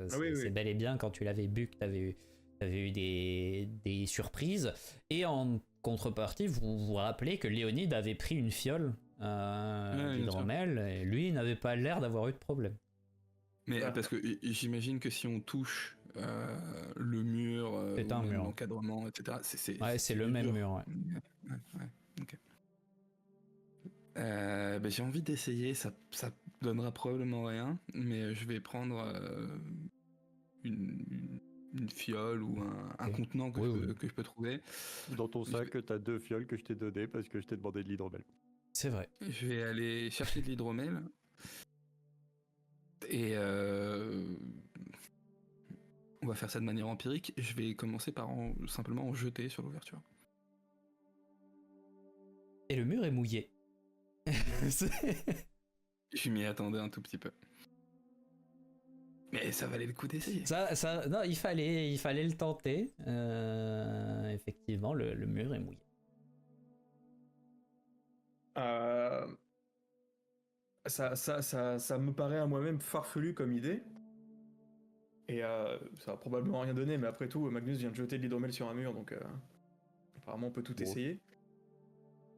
C'est bel et bien quand tu l'avais bu que t'avais eu des surprises. Et en contrepartie, vous vous rappelez que Léonide avait pris une fiole d'hydromel et lui n'avait pas l'air d'avoir eu de problème. Mais Voilà. parce que j'imagine que si on touche le mur, C'est ou un même mur. l'encadrement, etc., C'est le même dur. mur. Ouais. Ouais, ok. Bah, j'ai envie d'essayer, ça donnera probablement rien, mais je vais prendre une fiole ou un Oui. contenant que, Oui. que je peux trouver. Dans ton sac, t'as 2 fioles que je t'ai données parce que je t'ai demandé de l'hydromel. C'est vrai. Je vais aller chercher de l'hydromel et on va faire ça de manière empirique. Je vais commencer par simplement en jeter sur l'ouverture. Et le mur est mouillé. Je m'y attendais un tout petit peu. Mais ça valait le coup d'essayer. Non, il fallait le tenter. Effectivement, le mur est mouillé. Ça me paraît à moi-même farfelu comme idée. Et ça va probablement rien donner, mais après tout, Magnus vient de jeter de l'hydromel sur un mur, donc apparemment on peut tout essayer.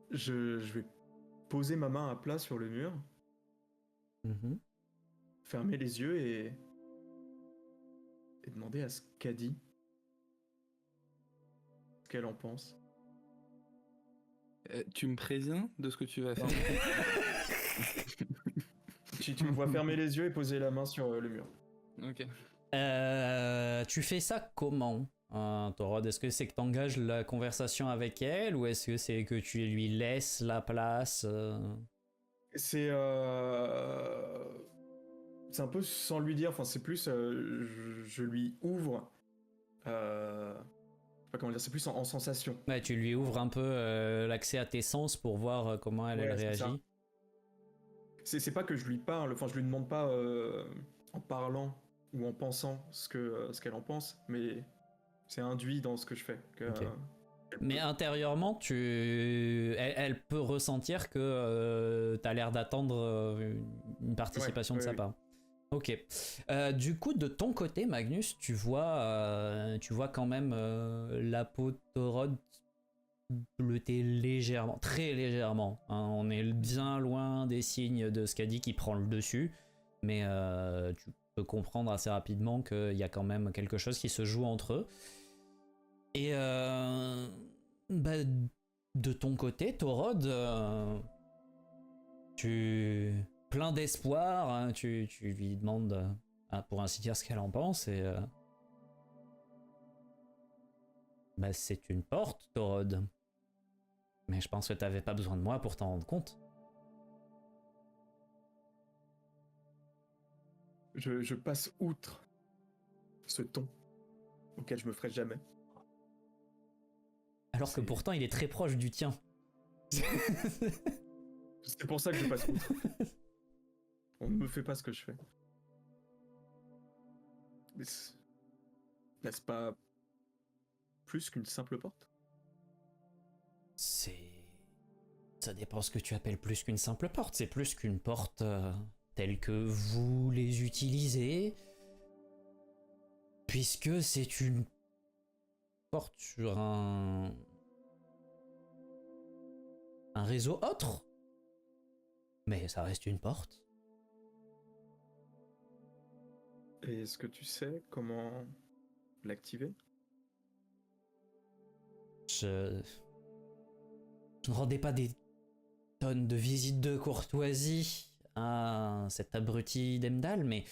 Je vais poser ma main à plat sur le mur, fermer les yeux et demander à Skadi ce qu'elle en pense. Tu me préviens de ce que tu vas faire? Tu me vois fermer les yeux et poser la main sur le mur. Ok. Tu fais ça comment, Torod? Est-ce que c'est que tu engages la conversation avec elle ou est-ce que c'est que tu lui laisses la place C'est un peu sans lui dire, enfin c'est plus je lui ouvre, je sais pas comment dire, c'est plus en sensation. Ouais, tu lui ouvres un peu l'accès à tes sens pour voir comment elle Ouais, c'est ça. réagit. C'est pas que je lui parle, enfin je lui demande pas en parlant ou en pensant ce qu'elle en pense, mais c'est induit dans ce que je fais. Ok. Mais intérieurement, elle peut ressentir que t'as l'air d'attendre une participation de sa part. Ok. Du coup, de ton côté, Magnus, tu vois quand même la peau de Torod bleuter légèrement, très légèrement. Hein. On est bien loin des signes de Skadi qui prend le dessus, mais tu peux comprendre assez rapidement qu'il y a quand même quelque chose qui se joue entre eux. Et de ton côté, Torod, plein d'espoir, hein, tu lui demandes, pour ainsi dire, ce qu'elle en pense, et c'est une porte, Torod. Mais je pense que t'avais pas besoin de moi pour t'en rendre compte. Je passe outre ce ton auquel je me ferai jamais. Alors que pourtant il est très proche du tien. C'est pour ça que je passe outre. On ne me fait pas ce que je fais. Mais n'est-ce pas plus qu'une simple porte? Ça dépend ce que tu appelles plus qu'une simple porte. C'est plus qu'une porte telle que vous les utilisez. Puisque c'est une porte sur un un réseau autre. Mais ça reste une porte. Et est-ce que tu sais comment l'activer? Je ne rendais pas des tonnes de visites de courtoisie à cet abruti d'Emdal, mais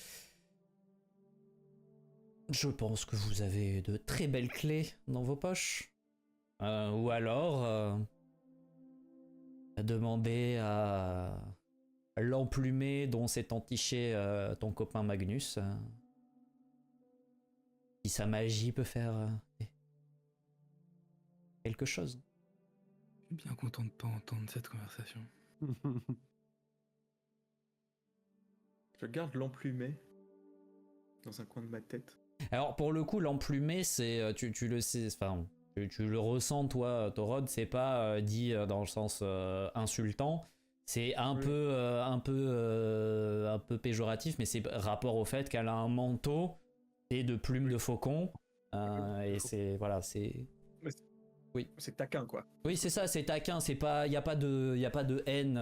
je pense que vous avez de très belles clés dans vos poches. Ou alors, demander à l'emplumé dont s'est entiché ton copain Magnus si sa magie peut faire quelque chose. Je suis bien content de pas entendre cette conversation. Je garde l'emplumé dans un coin de ma tête. Alors pour le coup, l'emplumé, c'est tu le sais, enfin tu le ressens toi, Torod, c'est pas dit dans le sens insultant, c'est un Oui. un peu péjoratif, mais c'est rapport au fait qu'elle a un manteau et de plumes de faucon, et c'est voilà, c'est C'est taquin, quoi. oui c'est ça, c'est taquin, c'est pas, y a pas de haine.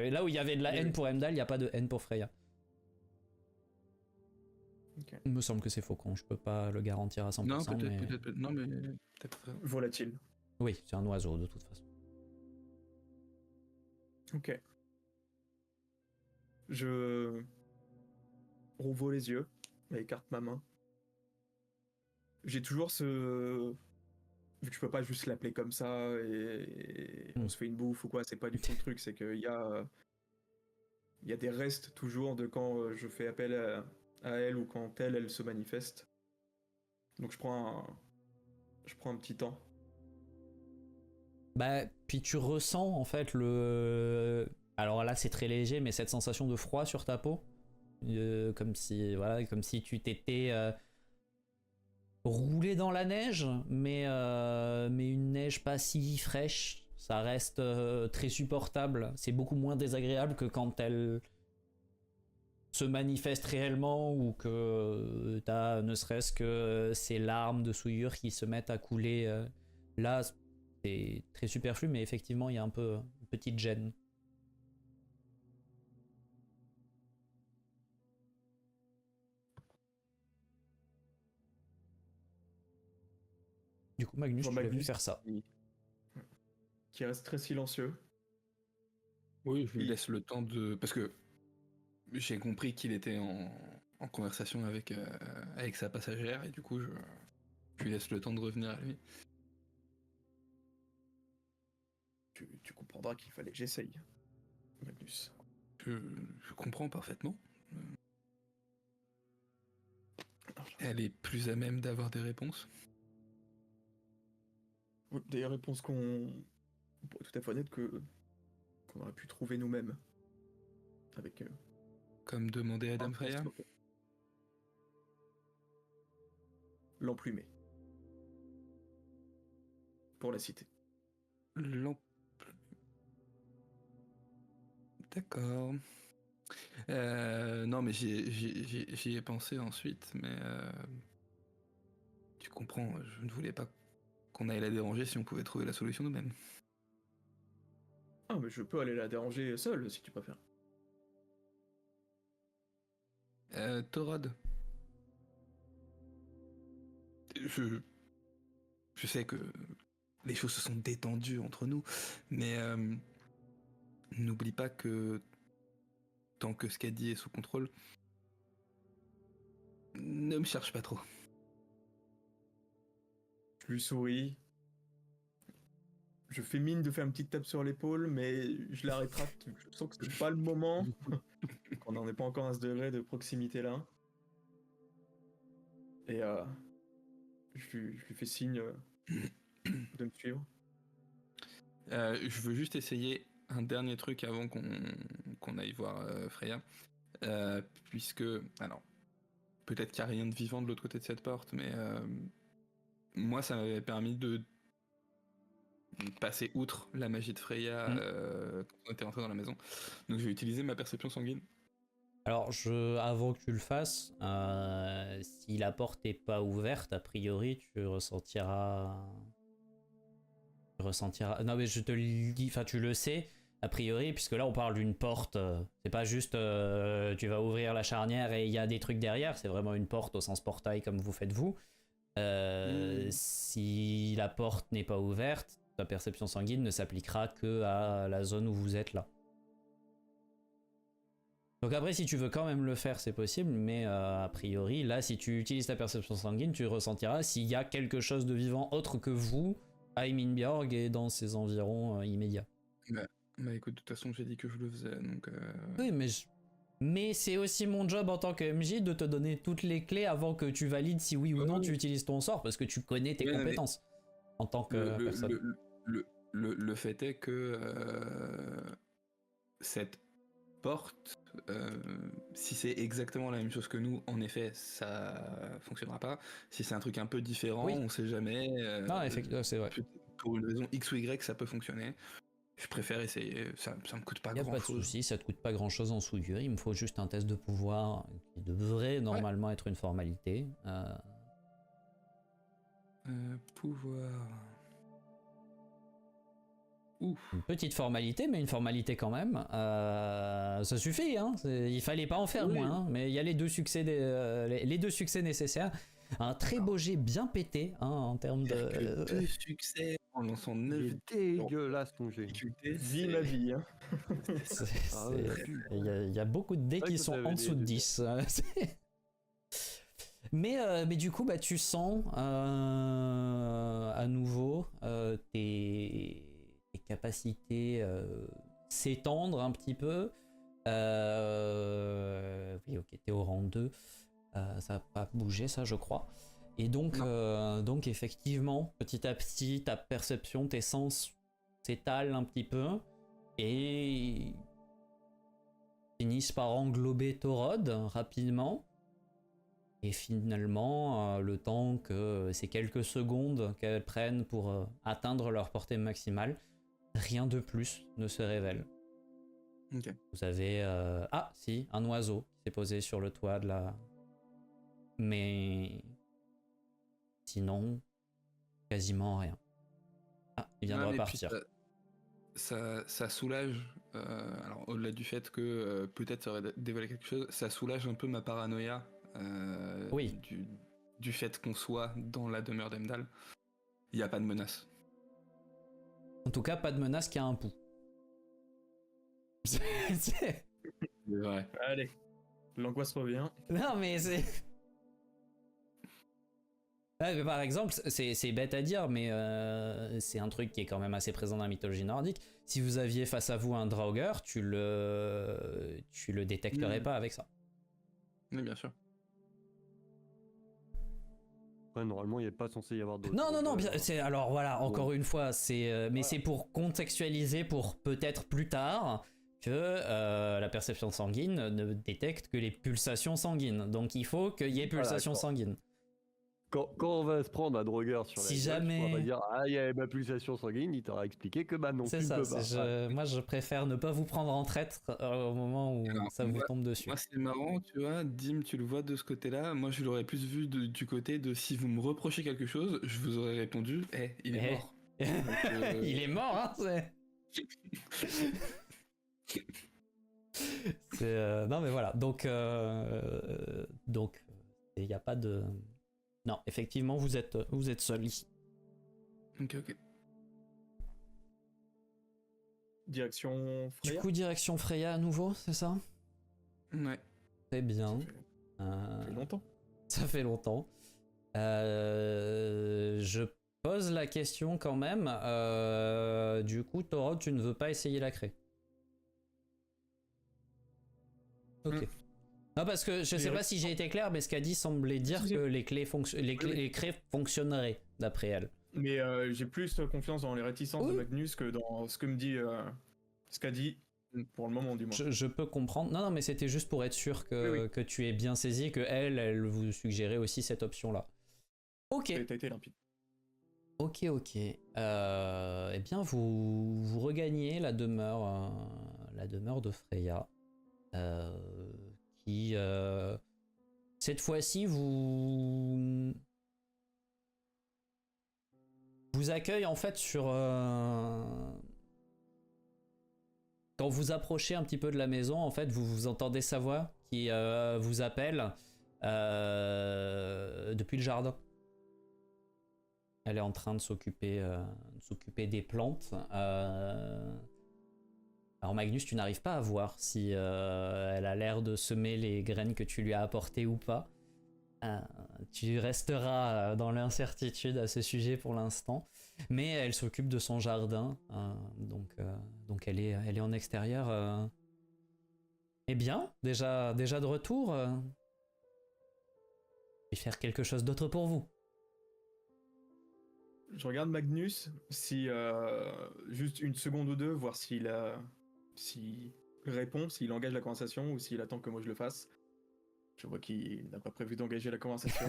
Là où il y avait de la Oui, haine oui. pour Heimdall, y a pas de haine pour Freya. Ok. Il me semble que c'est faucon, je peux pas le garantir à 100%. Non, peut-être, mais... peut-être, non, mais peut-être. Volatile. Oui, c'est un oiseau de toute façon. Ok. Je rouvre les yeux et écarte ma main. J'ai toujours ce... Vu que je peux pas juste l'appeler comme ça et on se fait une bouffe ou quoi, c'est pas du tout le truc, c'est qu'il y a... Il y a des restes toujours de quand je fais appel à elle ou quand elle se manifeste. Donc je prends un petit temps. Bah, puis tu ressens en fait le. Alors là, c'est très léger, mais cette sensation de froid sur ta peau, comme si, voilà, comme si tu t'étais roulé dans la neige, mais une neige pas si fraîche. Ça reste très supportable. C'est beaucoup moins désagréable que quand elle se manifeste réellement ou que t'as ne serait-ce que ces larmes de souillure qui se mettent à couler. Là, c'est très superflu, mais effectivement, il y a un peu une petite gêne. Du coup, Magnus, Je tu vois l'as vu Magnus faire ça. qui reste très silencieux. Oui, je lui Il- laisse le temps de. Parce que j'ai compris qu'il était en conversation avec sa passagère, et du coup, je lui laisse le temps de revenir à lui. Tu comprendras qu'il fallait que j'essaye, Magnus. Je comprends parfaitement. Elle est plus à même d'avoir des réponses. Des réponses qu'on... Pour être tout à fait honnête, qu'on aurait pu trouver nous-mêmes. Avec... Comme demandé à Dame Freya. L'emplumé. Pour la cité. L'em- D'accord. Non, mais j'y ai pensé ensuite, mais tu comprends, je ne voulais pas qu'on aille la déranger si on pouvait trouver la solution nous-mêmes. Ah, mais je peux aller la déranger seul, si tu préfères. Torod, je sais que les choses se sont détendues entre nous, mais n'oublie pas que tant que Skadi est sous contrôle, ne me cherche pas trop. Je lui souris. Je fais mine de faire une petite tape sur l'épaule, mais je la rétracte. Je sens que c'est pas le moment. Qu'on n'en est pas encore à ce degré de proximité là. Et je lui fais signe de me suivre. Je veux juste essayer un dernier truc avant qu'on aille voir Freya. Puisque, alors, peut-être qu'il n'y a rien de vivant de l'autre côté de cette porte, mais moi, ça m'avait permis de passer outre la magie de Freya quand on était rentré dans la maison. Donc je vais utiliser ma perception sanguine. Alors, avant que tu le fasses, si la porte est pas ouverte, a priori, tu ressentiras Tu ressentiras. Non, mais je te le dis, enfin, tu le sais, a priori, puisque là, on parle d'une porte. C'est pas juste tu vas ouvrir la charnière et il y a des trucs derrière. C'est vraiment une porte au sens portail, comme vous faites vous. Si la porte n'est pas ouverte, ta perception sanguine ne s'appliquera que à la zone où vous êtes là. Donc après, si tu veux quand même le faire, c'est possible, mais a priori, là, si tu utilises ta perception sanguine, tu ressentiras s'il y a quelque chose de vivant autre que vous à Himinbjorg et dans ses environs immédiats. Bah écoute, de toute façon, j'ai dit que je le faisais, donc... Oui, mais c'est aussi mon job en tant que MJ de te donner toutes les clés avant que tu valides si oui ou non tu utilises ton sort, parce que tu connais tes compétences en tant que personne. Le fait est que cette porte, si c'est exactement la même chose que nous, en effet, ça fonctionnera pas. Si c'est un truc un peu différent, Oui. on sait jamais. Non, effectivement, c'est vrai. Pour une raison X ou Y, ça peut fonctionner. Je préfère essayer, ça me coûte pas Y a grand pas de chose. souci, ça te coûte pas grand chose en souillure, il me faut juste un test de pouvoir qui devrait normalement être une formalité. Pouvoir. Ouf. Une petite formalité, mais une formalité quand même. Ça suffit, hein. Il fallait pas en faire moins, hein, mais il y a les deux succès, les deux succès nécessaires. Un très beau jet bien pété hein, en termes de. Deux succès en lançant 9 dégueulasse ton jet. Vis ma vie. Hein. Il y a beaucoup de dés qui sont en dessous de 10. Mais du coup, bah, tu sens à nouveau tes capacités s'étendre un petit peu. Oui, ok, t'es au rang 2. Ça va pas bouger, ça, je crois. Et donc effectivement, petit à petit, ta perception, tes sens s'étalent un petit peu et finissent par englober Torod rapidement. Et finalement, le temps que ces quelques secondes qu'elles prennent pour atteindre leur portée maximale, rien de plus ne se révèle. Ok. Vous avez... Ah, si, un oiseau qui s'est posé sur le toit de la... Mais... Sinon, quasiment rien. Ah, il vient de repartir. Ça soulage, alors au-delà du fait que peut-être ça aurait dévoilé quelque chose, ça soulage un peu ma paranoïa oui. du fait qu'on soit dans la demeure d'Emdal. Il n'y a pas de menace. En tout cas, pas de menace qui a un pouls. C'est vrai. Allez, l'angoisse revient. Non mais c'est... Ouais, mais par exemple, c'est bête à dire, mais c'est un truc qui est quand même assez présent dans la mythologie nordique. Si vous aviez face à vous un Draugr, tu le détecterais pas avec ça. Oui, bien sûr. Ouais, normalement, il n'est pas censé y avoir d'autres. Non, bien, alors voilà, encore une fois, mais c'est pour contextualiser pour peut-être plus tard que la perception sanguine ne détecte que les pulsations sanguines. Donc il faut qu'il y ait pulsations sanguines. Quand on va se prendre un drogueur sur si la jamais... gueule, on va dire « Ah, il y a ma pulsation sanguine », il t'aura expliqué que bah non, c'est tu ça, ne peux pas. moi je préfère ne pas vous prendre en traître au moment où ça vous tombe dessus. Moi c'est marrant, tu vois, Dim, tu le vois de ce côté-là, moi je l'aurais plus vu du côté de si vous me reprochez quelque chose, je vous aurais répondu « il est mort ». Il est mort, hein, non mais voilà, donc il n'y a pas de... Non, effectivement, vous êtes seul ici. Ok. Direction Freya. Du coup, direction Freya à nouveau, c'est ça? Ouais. Très bien. Ça fait longtemps. Ça fait longtemps. Je pose la question quand même. Du coup, Torod, tu ne veux pas essayer la craie? Ok. Non, parce que je sais pas si j'ai été clair, mais ce qu'a dit semblait dire que les craies fonctionneraient, d'après elle. Mais j'ai plus confiance dans les réticences de Magnus que dans ce que me dit, ce qu'a dit, pour le moment du moins. Je peux comprendre. Non, mais c'était juste pour être sûr que tu aies bien saisi que elle vous suggérait aussi cette option-là. Ok. T'as été limpide. Ok. Eh bien, vous regagnez la demeure de Freya. Qui cette fois-ci vous vous accueille en fait sur... Quand vous approchez un petit peu de la maison, en fait, vous entendez sa voix qui vous appelle depuis le jardin. Elle est en train de s'occuper des plantes. Alors Magnus, tu n'arrives pas à voir si elle a l'air de semer les graines que tu lui as apportées ou pas. Tu resteras dans l'incertitude à ce sujet pour l'instant. Mais elle s'occupe de son jardin. Donc elle est en extérieur. Eh bien, déjà de retour. Je vais faire quelque chose d'autre pour vous. Je regarde Magnus, si juste une seconde ou deux, voir s'il répond, s'il engage la conversation ou s'il attend que moi je le fasse. Je vois qu'il n'a pas prévu d'engager la conversation.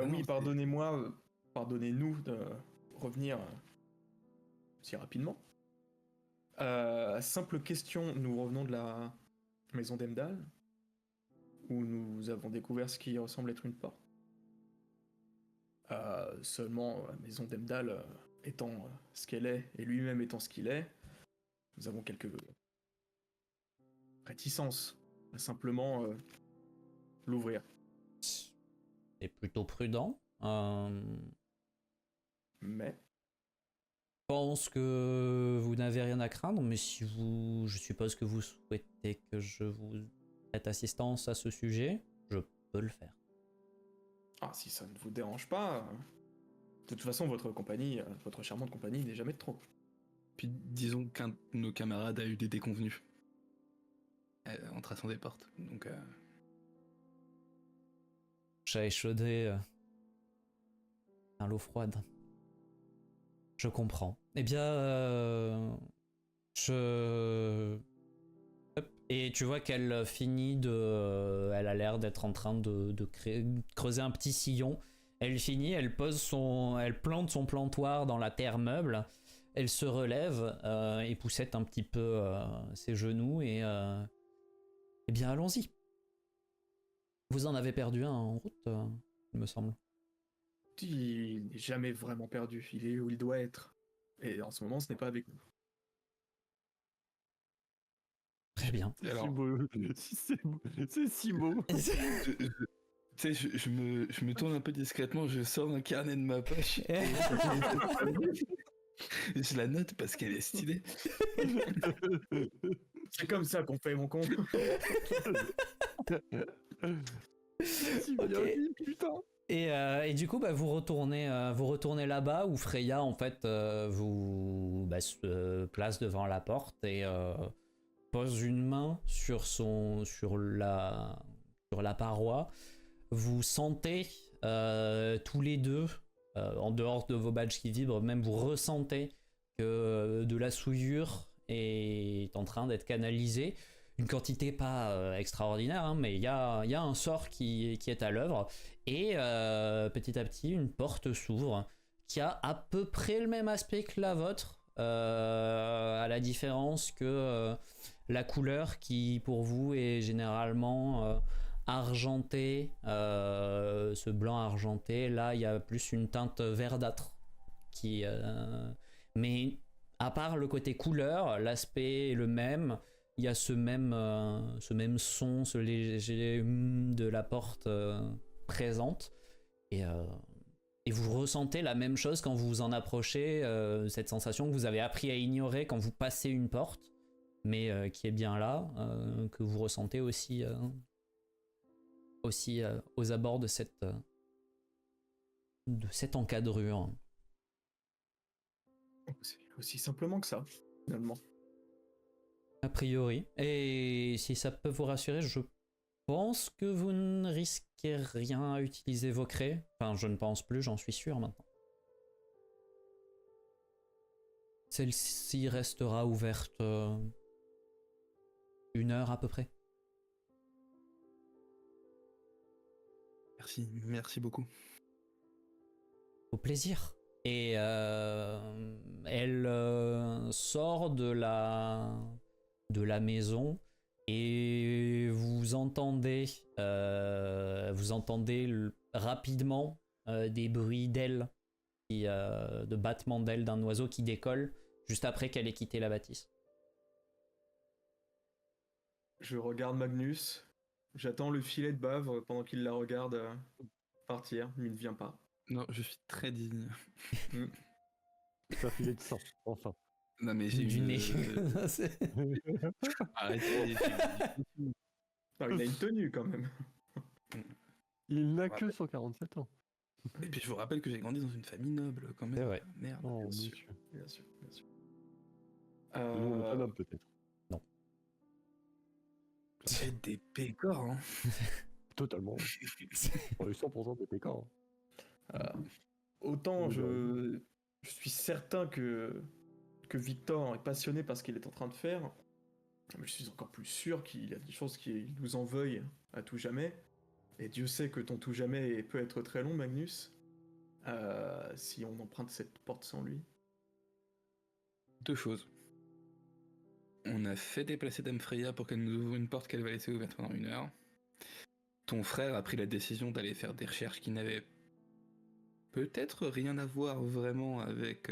Oui, pardonnez-moi, pardonnez-nous de revenir si rapidement. Simple question, nous revenons de la maison d'Emdal, où nous avons découvert ce qui ressemble être une porte. Seulement, la maison d'Emdal étant ce qu'elle est, et lui-même étant ce qu'il est, nous avons quelques réticences à simplement l'ouvrir. C'est plutôt prudent. Mais Je pense que vous n'avez rien à craindre, mais si je suppose que vous souhaitez que je vous prête assistance à ce sujet, je peux le faire. ah, si ça ne vous dérange pas, de toute façon votre compagnie, votre charmante compagnie n'est jamais de trop. Puis disons qu'un de nos camarades a eu des déconvenus en traçant des portes. Donc J'ai échaudé à l'eau froide. Je comprends. Eh bien, Et tu vois qu'elle finit de... elle a l'air d'être en train de creuser un petit sillon. Elle finit, elle plante son plantoir dans la terre meuble. Elle se relève et poussette un petit peu ses genoux et... Eh bien, allons-y. Vous en avez perdu un en route, il me semble. Il n'est jamais vraiment perdu, il est où il doit être. Et en ce moment, ce n'est pas avec nous. Très bien. alors, C'est si beau. tu sais, je me tourne un peu discrètement, je sors un carnet de ma poche. Et je la note parce qu'elle est stylée. C'est comme ça qu'on fait, mon con. Si bien Ok. dit, putain. Et du coup, bah, vous retournez là-bas où Freya en fait se place devant la porte et pose une main sur la paroi. Vous sentez tous les deux, en dehors de vos badges qui vibrent, même vous ressentez que de la souillure est en train d'être canalisée. Une quantité pas extraordinaire, hein, mais il y a un sort qui est à l'œuvre. Et petit à petit, une porte s'ouvre qui a à peu près le même aspect que la vôtre, à la différence que la couleur qui pour vous est généralement argenté, ce blanc argenté. Là, il y a plus une teinte verdâtre mais à part le côté couleur, l'aspect est le même. Il y a ce même son, ce léger de la porte présente. Et vous ressentez la même chose quand vous vous en approchez, cette sensation que vous avez appris à ignorer quand vous passez une porte, mais qui est bien là, que vous ressentez aussi aux abords de cette encadrure. C'est aussi simplement que ça, finalement. A priori. Et si ça peut vous rassurer, je pense que vous ne risquez rien à utiliser vos craies. Enfin, je ne pense plus, j'en suis sûr maintenant. Celle-ci restera ouverte 1 heure à peu près. Merci beaucoup. Au plaisir. Et elle sort de la maison et vous entendez rapidement des bruits d'ailes, de battements d'ailes d'un oiseau qui décolle juste après qu'elle ait quitté la bâtisse. Je regarde Magnus. J'attends le filet de bave pendant qu'il la regarde partir, mais il ne vient pas. Non, je suis très digne. Ça filet de sang, enfin. Non mais j'ai Du une... nez. C'est- Arrêtez. Ah, il a une tenue quand même. Il n'a que 147 ans. Et puis je vous rappelle que j'ai grandi dans une famille noble quand même. C'est vrai. Merde. Oh, Bien sûr. monsieur. Bien sûr, bien sûr. Nous, on est pas noble, peut-être. C'est des pécores, hein. Totalement. On est 100% des pécans. Autant Oui, je suis certain que Victor est passionné par ce qu'il est en train de faire, mais je suis encore plus sûr qu'il y a des choses qui nous en veuillent à tout jamais. Et Dieu sait que ton tout jamais peut être très long, Magnus, si on emprunte cette porte sans lui. Deux choses. On a fait déplacer Dame Freya pour qu'elle nous ouvre une porte qu'elle va laisser ouverte pendant 1 heure. Ton frère a pris la décision d'aller faire des recherches qui n'avaient peut-être rien à voir vraiment avec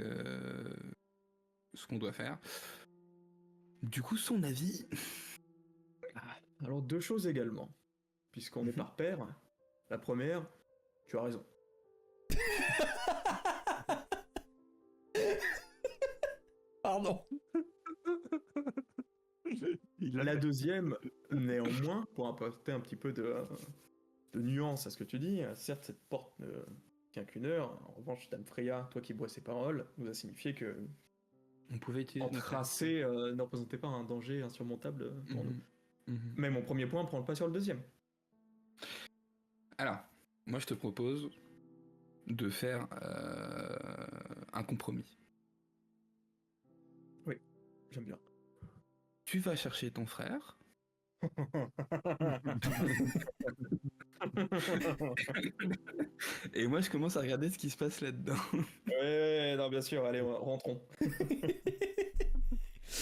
ce qu'on doit faire. Du coup, son avis... Alors deux choses également, puisqu'on est par paire. La première, tu as raison. Pardon. La deuxième, néanmoins, pour apporter un petit peu de nuance à ce que tu dis, certes cette porte ne tient qu'1 heure, en revanche Dame Freya, toi qui bois ses paroles, nous a signifié que On pouvait utiliser notre tracé ne représentait pas un danger insurmontable pour nous. Mhm. Mais mon premier point prend le pas sur le deuxième. Alors, moi je te propose de faire un compromis. Oui, j'aime bien. Tu vas chercher ton frère. Et moi je commence à regarder ce qui se passe là-dedans. Ouais, non, bien sûr, allez, rentrons.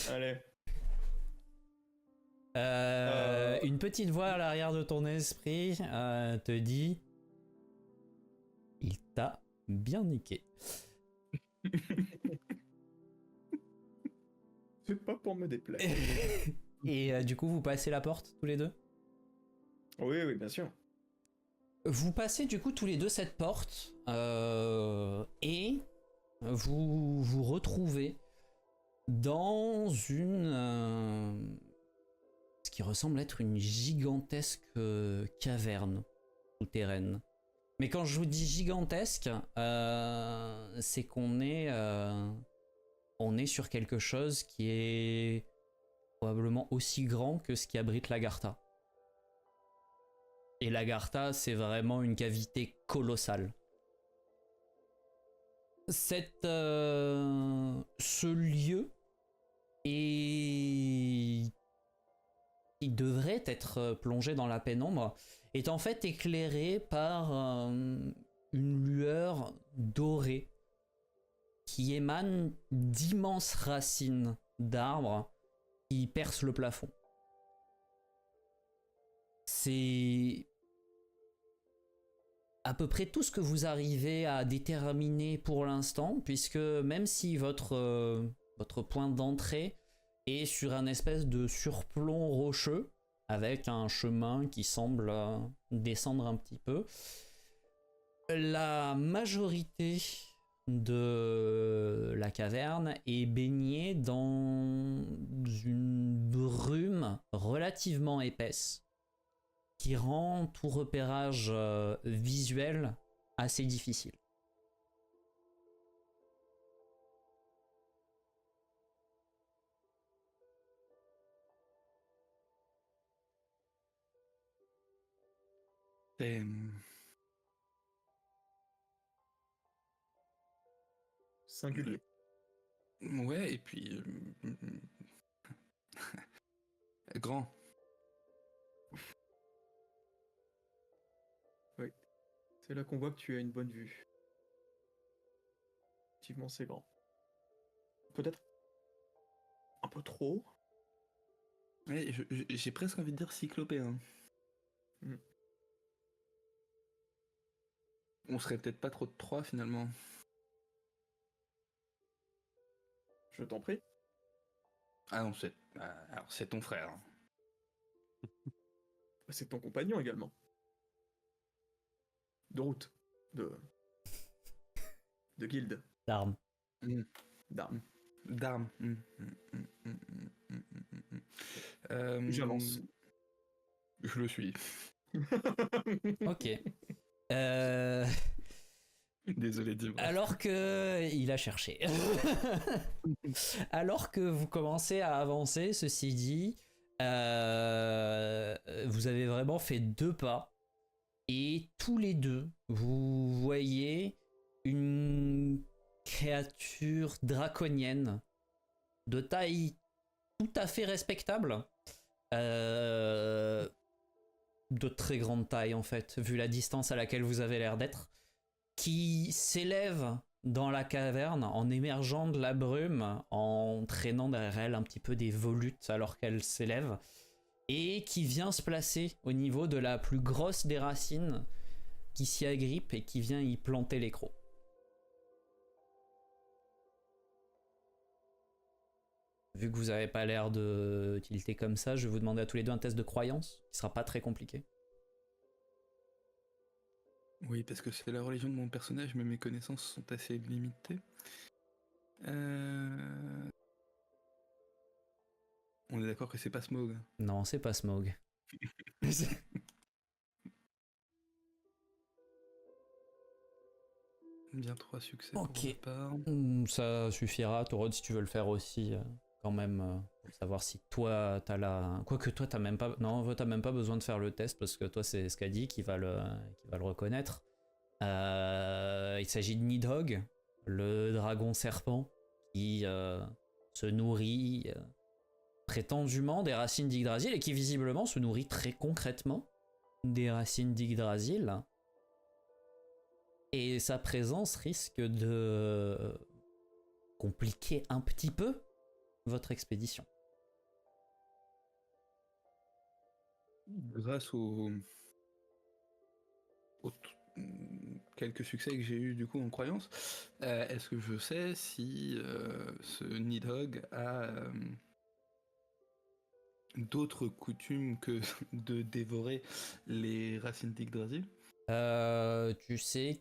Allez. Une petite voix à l'arrière de ton esprit te dit: il t'a bien niqué. C'est pas pour me déplaire. Et du coup, vous passez la porte tous les deux? Oui, oui, bien sûr. Vous passez du coup tous les deux cette porte et vous vous retrouvez dans une ce qui ressemble être une gigantesque caverne souterraine. Mais quand je vous dis gigantesque, c'est qu'on est on est sur quelque chose qui est probablement aussi grand que ce qui abrite l'Agartha. Et l'Agartha, c'est vraiment une cavité colossale. Ce lieu qui devrait être plongé dans la pénombre est en fait éclairé par une lueur dorée qui émane d'immenses racines d'arbres qui percent le plafond. C'est à peu près tout ce que vous arrivez à déterminer pour l'instant, puisque même si votre point d'entrée est sur un espèce de surplomb rocheux, avec un chemin qui semble descendre un petit peu, la majorité de la caverne est baignée dans une brume relativement épaisse qui rend tout repérage visuel assez difficile. Et... Singulier. Ouais, et puis... grand. Oui. C'est là qu'on voit que tu as une bonne vue. Effectivement, c'est grand. Peut-être un peu trop. Ouais, j'ai presque envie de dire cyclopéen. On serait peut-être pas trop de 3 finalement. Je t'en prie. Ah non, alors c'est ton frère. C'est ton compagnon également. De route. De guilde. D'armes. D'armes. D'armes. J'avance. Je le suis. Ok. Désolé, dis-moi. Alors que il a cherché. Alors que vous commencez à avancer, ceci dit, vous avez vraiment fait 2 pas et tous les deux, vous voyez une créature draconienne de taille tout à fait respectable, de très grande taille en fait, vu la distance à laquelle vous avez l'air d'être, qui s'élève dans la caverne en émergeant de la brume, en traînant derrière elle un petit peu des volutes alors qu'elle s'élève, et qui vient se placer au niveau de la plus grosse des racines qui s'y agrippe et qui vient y planter les crocs. Vu que vous n'avez pas l'air de tilter comme ça, je vais vous demander à tous les deux un test de croyance, qui sera pas très compliqué. Oui, parce que c'est la religion de mon personnage, mais mes connaissances sont assez limitées. On est d'accord que c'est pas Smog. Non, c'est pas Smog. Bien 3 succès Ok. pour ma part. Ça suffira, Torod, si tu veux le faire aussi, quand même, pour savoir si toi t'as la. Quoique toi t'as même pas. Non, t'as même pas besoin de faire le test parce que toi c'est Skadi qui va le reconnaître. Il s'agit de Nidhogg, le dragon serpent qui se nourrit prétendument des racines d'Yggdrasil et qui visiblement se nourrit très concrètement des racines d'Yggdrasil. Et sa présence risque de compliquer un petit peu votre expédition. Grâce aux quelques succès que j'ai eu du coup en croyance, est-ce que je sais si ce Nidhogg a d'autres coutumes que de dévorer les racines d'Yggdrasil? Tu sais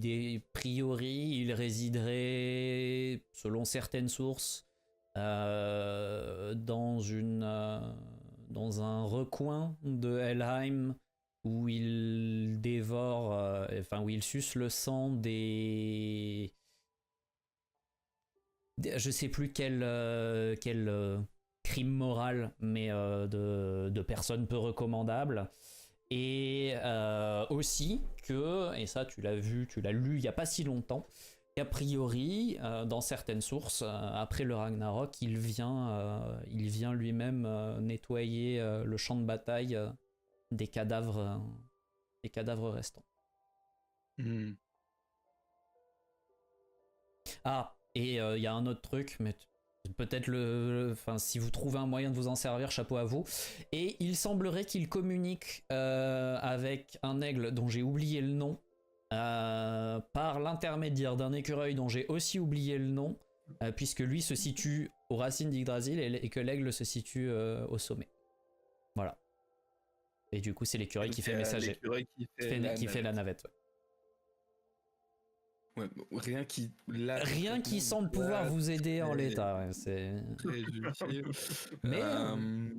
a priori, il résiderait, selon certaines sources, dans un recoin de Helheim où il dévore, où il suce le sang je sais plus quel crime moral, mais de personnes peu recommandables. Et aussi que, et ça tu l'as vu, tu l'as lu il n'y a pas si longtemps, qu'a priori, dans certaines sources, après le Ragnarok, il vient lui-même nettoyer le champ de bataille des cadavres restants. Ah, et il y a un autre truc, mais peut-être si vous trouvez un moyen de vous en servir, chapeau à vous. Et il semblerait qu'il communique avec un aigle dont j'ai oublié le nom, par l'intermédiaire d'un écureuil dont j'ai aussi oublié le nom, puisque lui se situe aux racines d'Yggdrasil et que l'aigle se situe au sommet. Voilà. Et du coup, c'est l'écureuil qui fait messager. L'écureuil qui fait la navette. Ouais. Ouais, rien qui semble pouvoir vous aider en l'état. Ouais, c'est très utile. Mais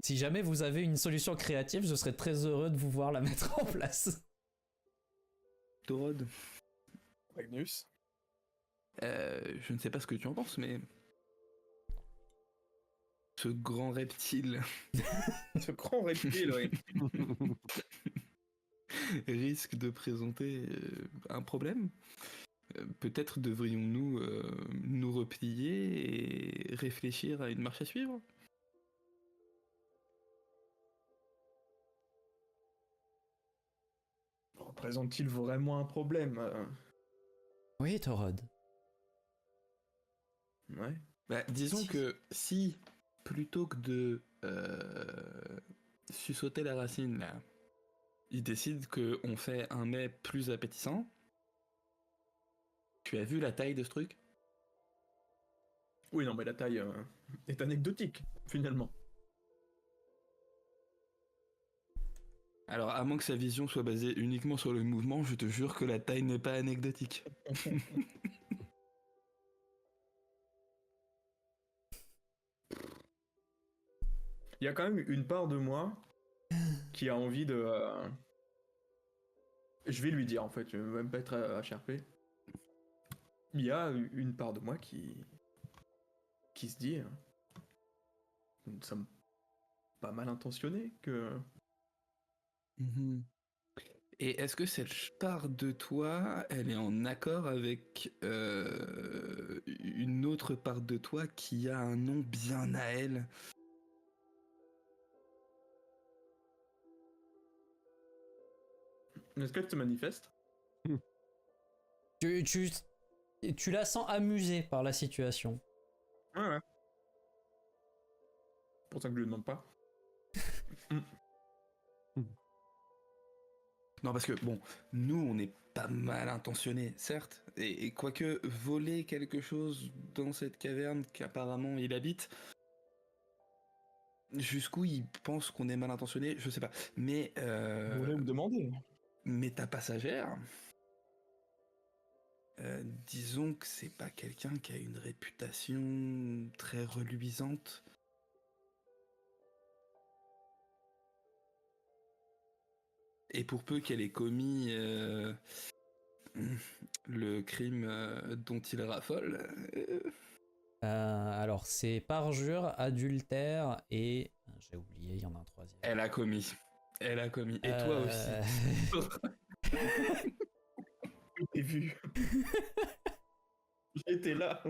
si jamais vous avez une solution créative, je serais très heureux de vous voir la mettre en place. Torod, Magnus. je ne sais pas ce que tu en penses, mais ce grand reptile Ce grand reptile, oui. risque de présenter un problème. Peut-être devrions-nous nous replier et réfléchir à une marche à suivre. Représente-t-il vraiment un problème Oui, Torod. Ouais. Bah, disons que si, plutôt que de sussauter la racine, là, il décide qu'on fait un mets plus appétissant. Tu as vu la taille de ce truc? Oui, non, mais la taille est anecdotique, finalement. Alors, à moins que sa vision soit basée uniquement sur le mouvement, je te jure que la taille n'est pas anecdotique. Il y a quand même une part de moi qui a envie de... Je vais lui dire, en fait, je vais même pas être HRP. Il y a une part de moi qui se dit... nous sommes pas mal intentionnés, que... Et est-ce que cette part de toi, elle est en accord avec une autre part de toi qui a un nom bien à elle? Est-ce qu'elle se manifeste? Tu la sens amusée par la situation. Ouais. Pour ça que je lui demande pas. Non, parce que, bon, nous, on est pas mal intentionnés, certes, et quoique voler quelque chose dans cette caverne qu'apparemment il habite, jusqu'où il pense qu'on est mal intentionné, je sais pas. Mais, Vous voulez me demander? mais ta passagère, disons que c'est pas quelqu'un qui a une réputation très reluisante. Et pour peu qu'elle ait commis le crime dont il raffole. Alors, c'est parjure, adultère et... J'ai oublié, il y en a un troisième. Elle a commis. Elle a commis. Et toi aussi. J'ai vu. J'étais là.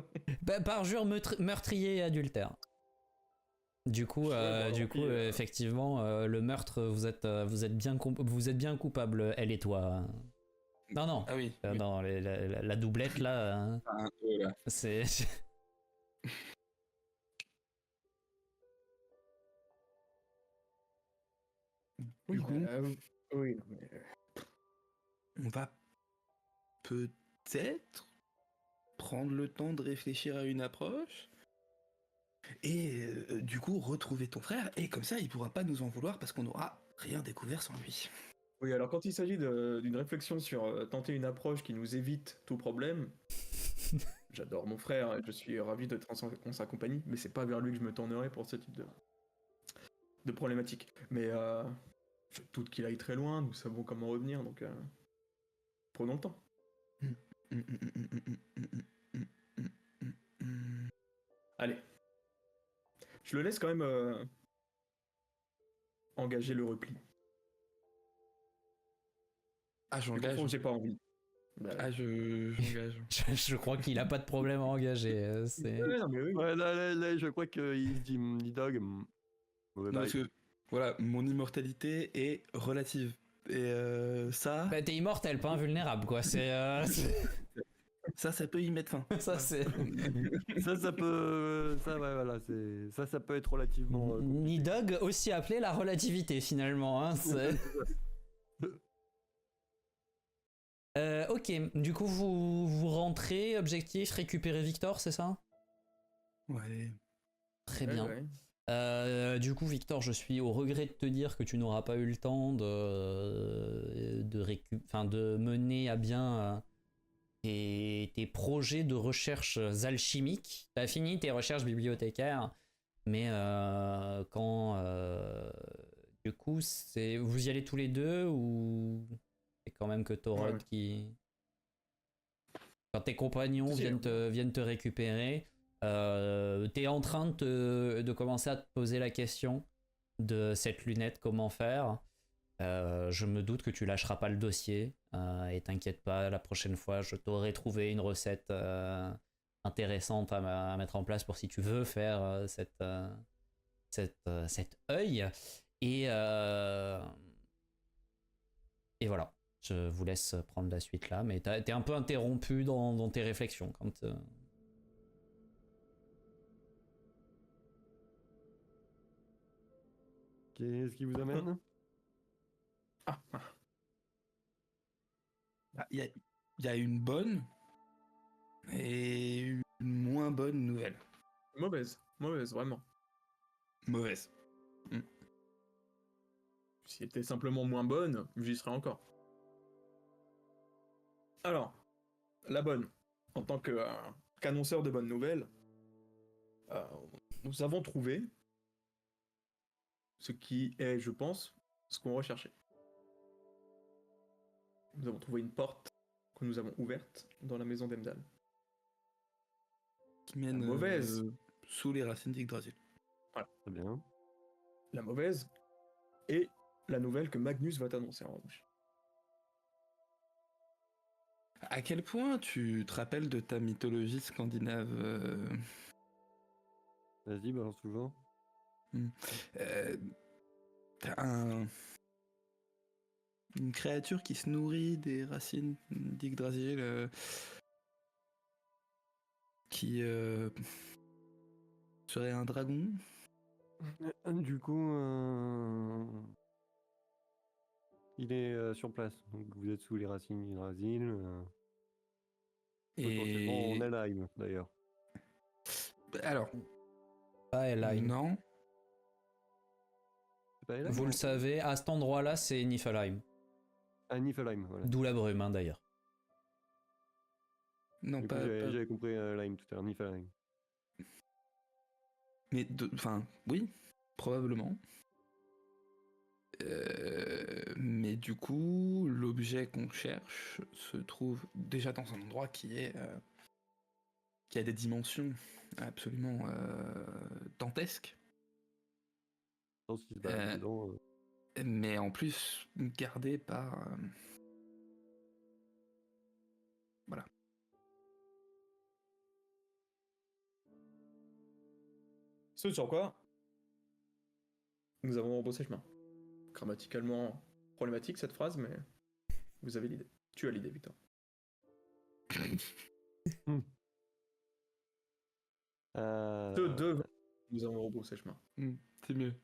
Parjure, meurtrier et adultère. Du coup, effectivement, le meurtre, vous êtes bien coupable, elle et toi. Non. Ah oui. Non, la doublette là. Hein, voilà. c'est. Du coup, oui, mais... on va peut-être prendre le temps de réfléchir à une approche et du coup retrouver ton frère, et comme ça il pourra pas nous en vouloir parce qu'on n'aura rien découvert sans lui. Oui, alors quand il s'agit d'une réflexion sur tenter une approche qui nous évite tout problème, j'adore mon frère et je suis ravi d'être en sa compagnie, mais c'est pas vers lui que je me tournerai pour ce type de problématique. Mais je doute qu'il aille très loin, nous savons comment revenir, donc prenons le temps. Allez. Je le laisse quand même engager le repli. Ah, j'engage. J'ai pas envie. Ah, j'engage. Je crois qu'il a pas de problème à engager. Ouais, non, mais oui. Ouais, là, je crois qu'il se dit Nidog. Non, parce que, voilà, mon immortalité est relative. Et ça... Bah, t'es immortel, pas invulnérable, quoi. Ça peut y mettre fin. Ça, c'est... ça peut... Ça, ouais, voilà, ça peut être relativement... Nidog, aussi appelé la relativité, finalement. Hein, ok, du coup, vous rentrez, objectif, récupérer Victor, c'est ça? Ouais. Très bien. Ouais. Du coup, Victor, je suis au regret de te dire que tu n'auras pas eu le temps de mener à bien tes projets de recherche alchimiques. Tu as fini tes recherches bibliothécaires, mais du coup, vous y allez tous les deux ou c'est quand même que Torod qui... Quand tes compagnons viennent te récupérer, t'es en train de commencer à te poser la question de cette lunette, comment faire. Je me doute que tu lâcheras pas le dossier, et t'inquiète pas, la prochaine fois je t'aurai trouvé une recette intéressante à mettre en place pour si tu veux faire cet œil. Et voilà, je vous laisse prendre la suite là, mais t'es un peu interrompu dans tes réflexions quand... Qu'est-ce qui vous amène? Ah, Ah, il y a une bonne et une moins bonne nouvelle. mauvaise, vraiment. Mauvaise. Si elle était simplement moins bonne, j'y serais encore. Alors, la bonne, en tant qu'annonceur de bonnes nouvelles, euh, nous avons trouvé ce qui est, je pense, ce qu'on recherchait. Nous avons trouvé une porte que nous avons ouverte dans la maison d'Emdal. Qui mène La mauvaise. sous les racines d'Yggdrasil. Très bien. La mauvaise et la nouvelle que Magnus va t'annoncer en rouge. À quel point tu te rappelles de ta mythologie scandinave Vas-y, balance toujours. T'as une créature qui se nourrit des racines d'Yggdrasil qui serait un dragon. Du coup, il est sur place. Donc vous êtes sous les racines d'Yggdrasil. Potentiellement en Helheim, d'ailleurs. Alors, Pas Helheim. non. C'est pas Helheim, Vous le savez, à cet endroit-là, c'est Niflheim. Ah, Niflheim, voilà. D'où la brume, hein, d'ailleurs. Non, Du coup, pas. j'avais compris Helheim tout à l'heure, Niflheim. Mais enfin, oui, probablement. Mais du coup, l'objet qu'on cherche se trouve déjà dans un endroit qui a des dimensions absolument dantesques, Dans ce qui se balade dedans. mais en plus gardé par voilà. Ce sur quoi nous avons rebroussé chemin. Grammaticalement problématique cette phrase, mais vous avez l'idée. Tu as l'idée, Victor. Deux, nous avons rebroussé chemin. C'est mieux.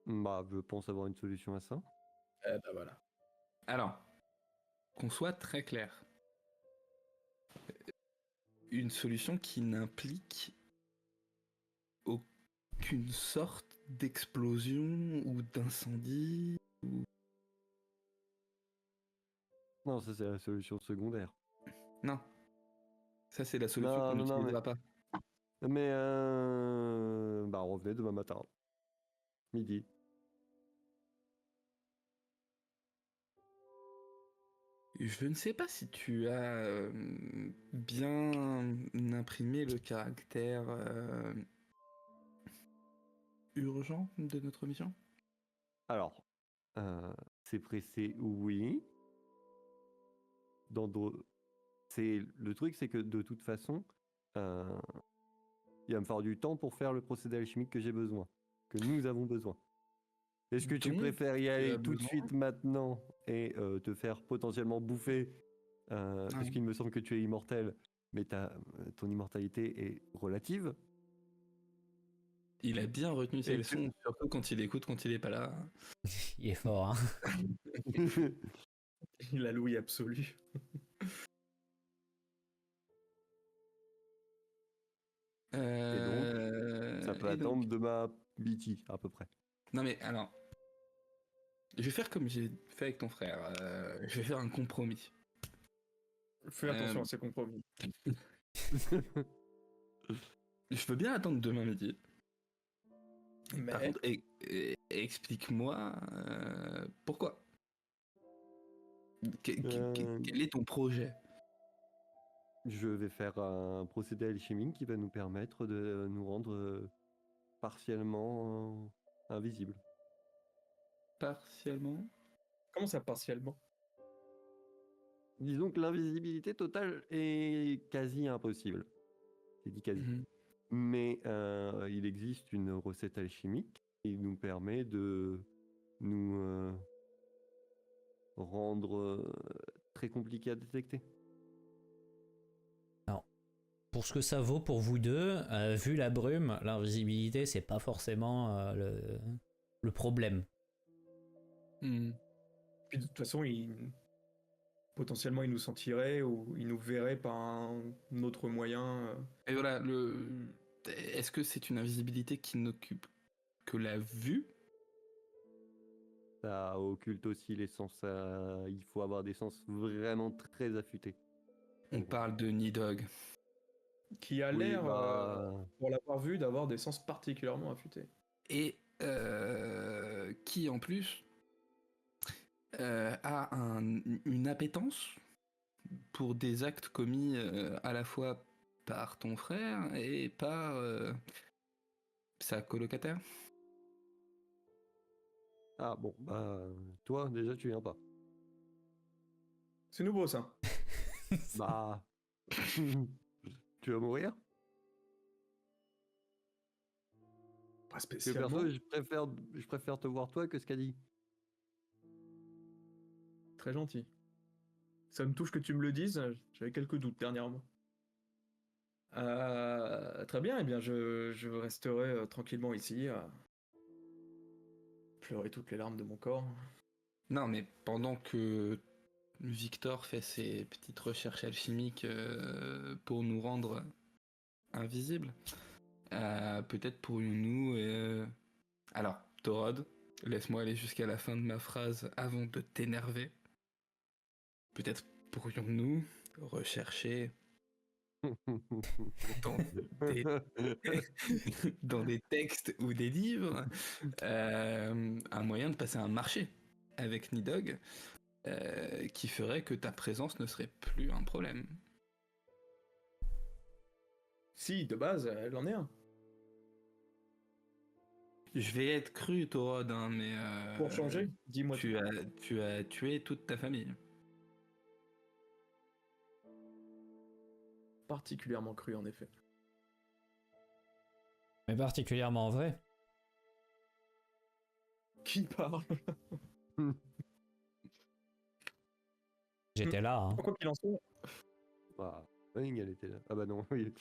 Bah, je pense avoir une solution à ça. Eh ben voilà. Alors, qu'on soit très clair, une solution qui n'implique aucune sorte d'explosion ou d'incendie. Non, ça c'est la solution secondaire. Non. Ça, c'est la solution Non, qu'on non, non, n'utilisera pas. Mais bah revenez demain matin. Midi. Je ne sais pas si tu as bien imprimé le caractère urgent de notre mission. Alors, c'est pressé, oui. C'est le truc, c'est que de toute façon, il va me falloir du temps pour faire le procédé alchimique que j'ai besoin, que nous avons besoin. Est-ce que tu Donc, préfères y tu as aller tout de besoin- suite maintenant et te faire potentiellement bouffer parce qu'il me semble que tu es immortel, mais ton immortalité est relative. Il a bien retenu ses Et leçons, surtout quand il écoute, quand il est pas là. Il est fort, hein. La louille absolue. Et donc, ça peut et attendre donc- demain midi à peu près. Non mais alors, je vais faire comme j'ai fait avec ton frère. Je vais faire un compromis. Fais attention à ces compromis. Je veux bien attendre demain midi. Mais Par contre, explique-moi pourquoi. Quel est ton projet? Je vais faire un procédé alchimique qui va nous permettre de nous rendre partiellement invisibles. Partiellement? comment ça partiellement? Disons que l'invisibilité totale est quasi impossible. J'ai dit quasi. Mhm. Mais il existe une recette alchimique qui nous permet de nous rendre très compliqué à détecter. Alors, pour ce que ça vaut pour vous deux, vu la brume, l'invisibilité, c'est pas forcément le problème. Hmm. Puis de toute façon, potentiellement, il nous sentirait ou il nous verrait par un autre moyen. Et voilà, est-ce que c'est une invisibilité qui n'occupe que la vue? Ça occulte aussi les sens. Il faut avoir des sens vraiment très affûtés. On parle de Nidog. Qui a Oui, l'air, bah, pour l'avoir vu, d'avoir des sens particulièrement affûtés. Et qui en plus a une appétence pour des actes commis à la fois par ton frère et par sa colocataire. Ah bon, bah toi déjà tu viens pas. C'est nouveau, ça. Bah, tu vas mourir? Pas Parce que spécialement. perso, je préfère te voir toi que ce qu'a dit. Très gentil. Ça me touche que tu me le dises. J'avais quelques doutes dernièrement. Très bien, eh bien je resterai tranquillement ici à pleurer toutes les larmes de mon corps. Non, mais pendant que Victor fait ses petites recherches alchimiques pour nous rendre invisibles, peut-être pourrions-nous... Alors, Torod, laisse-moi aller jusqu'à la fin de ma phrase avant de t'énerver. Peut-être pourrions-nous rechercher dans des, dans des textes ou des livres un moyen de passer un marché avec Nidog qui ferait que ta présence ne serait plus un problème. Si, de base, elle en est un. Je vais être cru, Torod, hein, mais Pour changer, dis-moi tout. tu as tué toute ta famille. Particulièrement cru, en effet. Mais particulièrement vrai. Qui parle? J'étais là, hein. Quoi qu'il en soit, Bah, Ring, elle était là. Ah bah non, oui.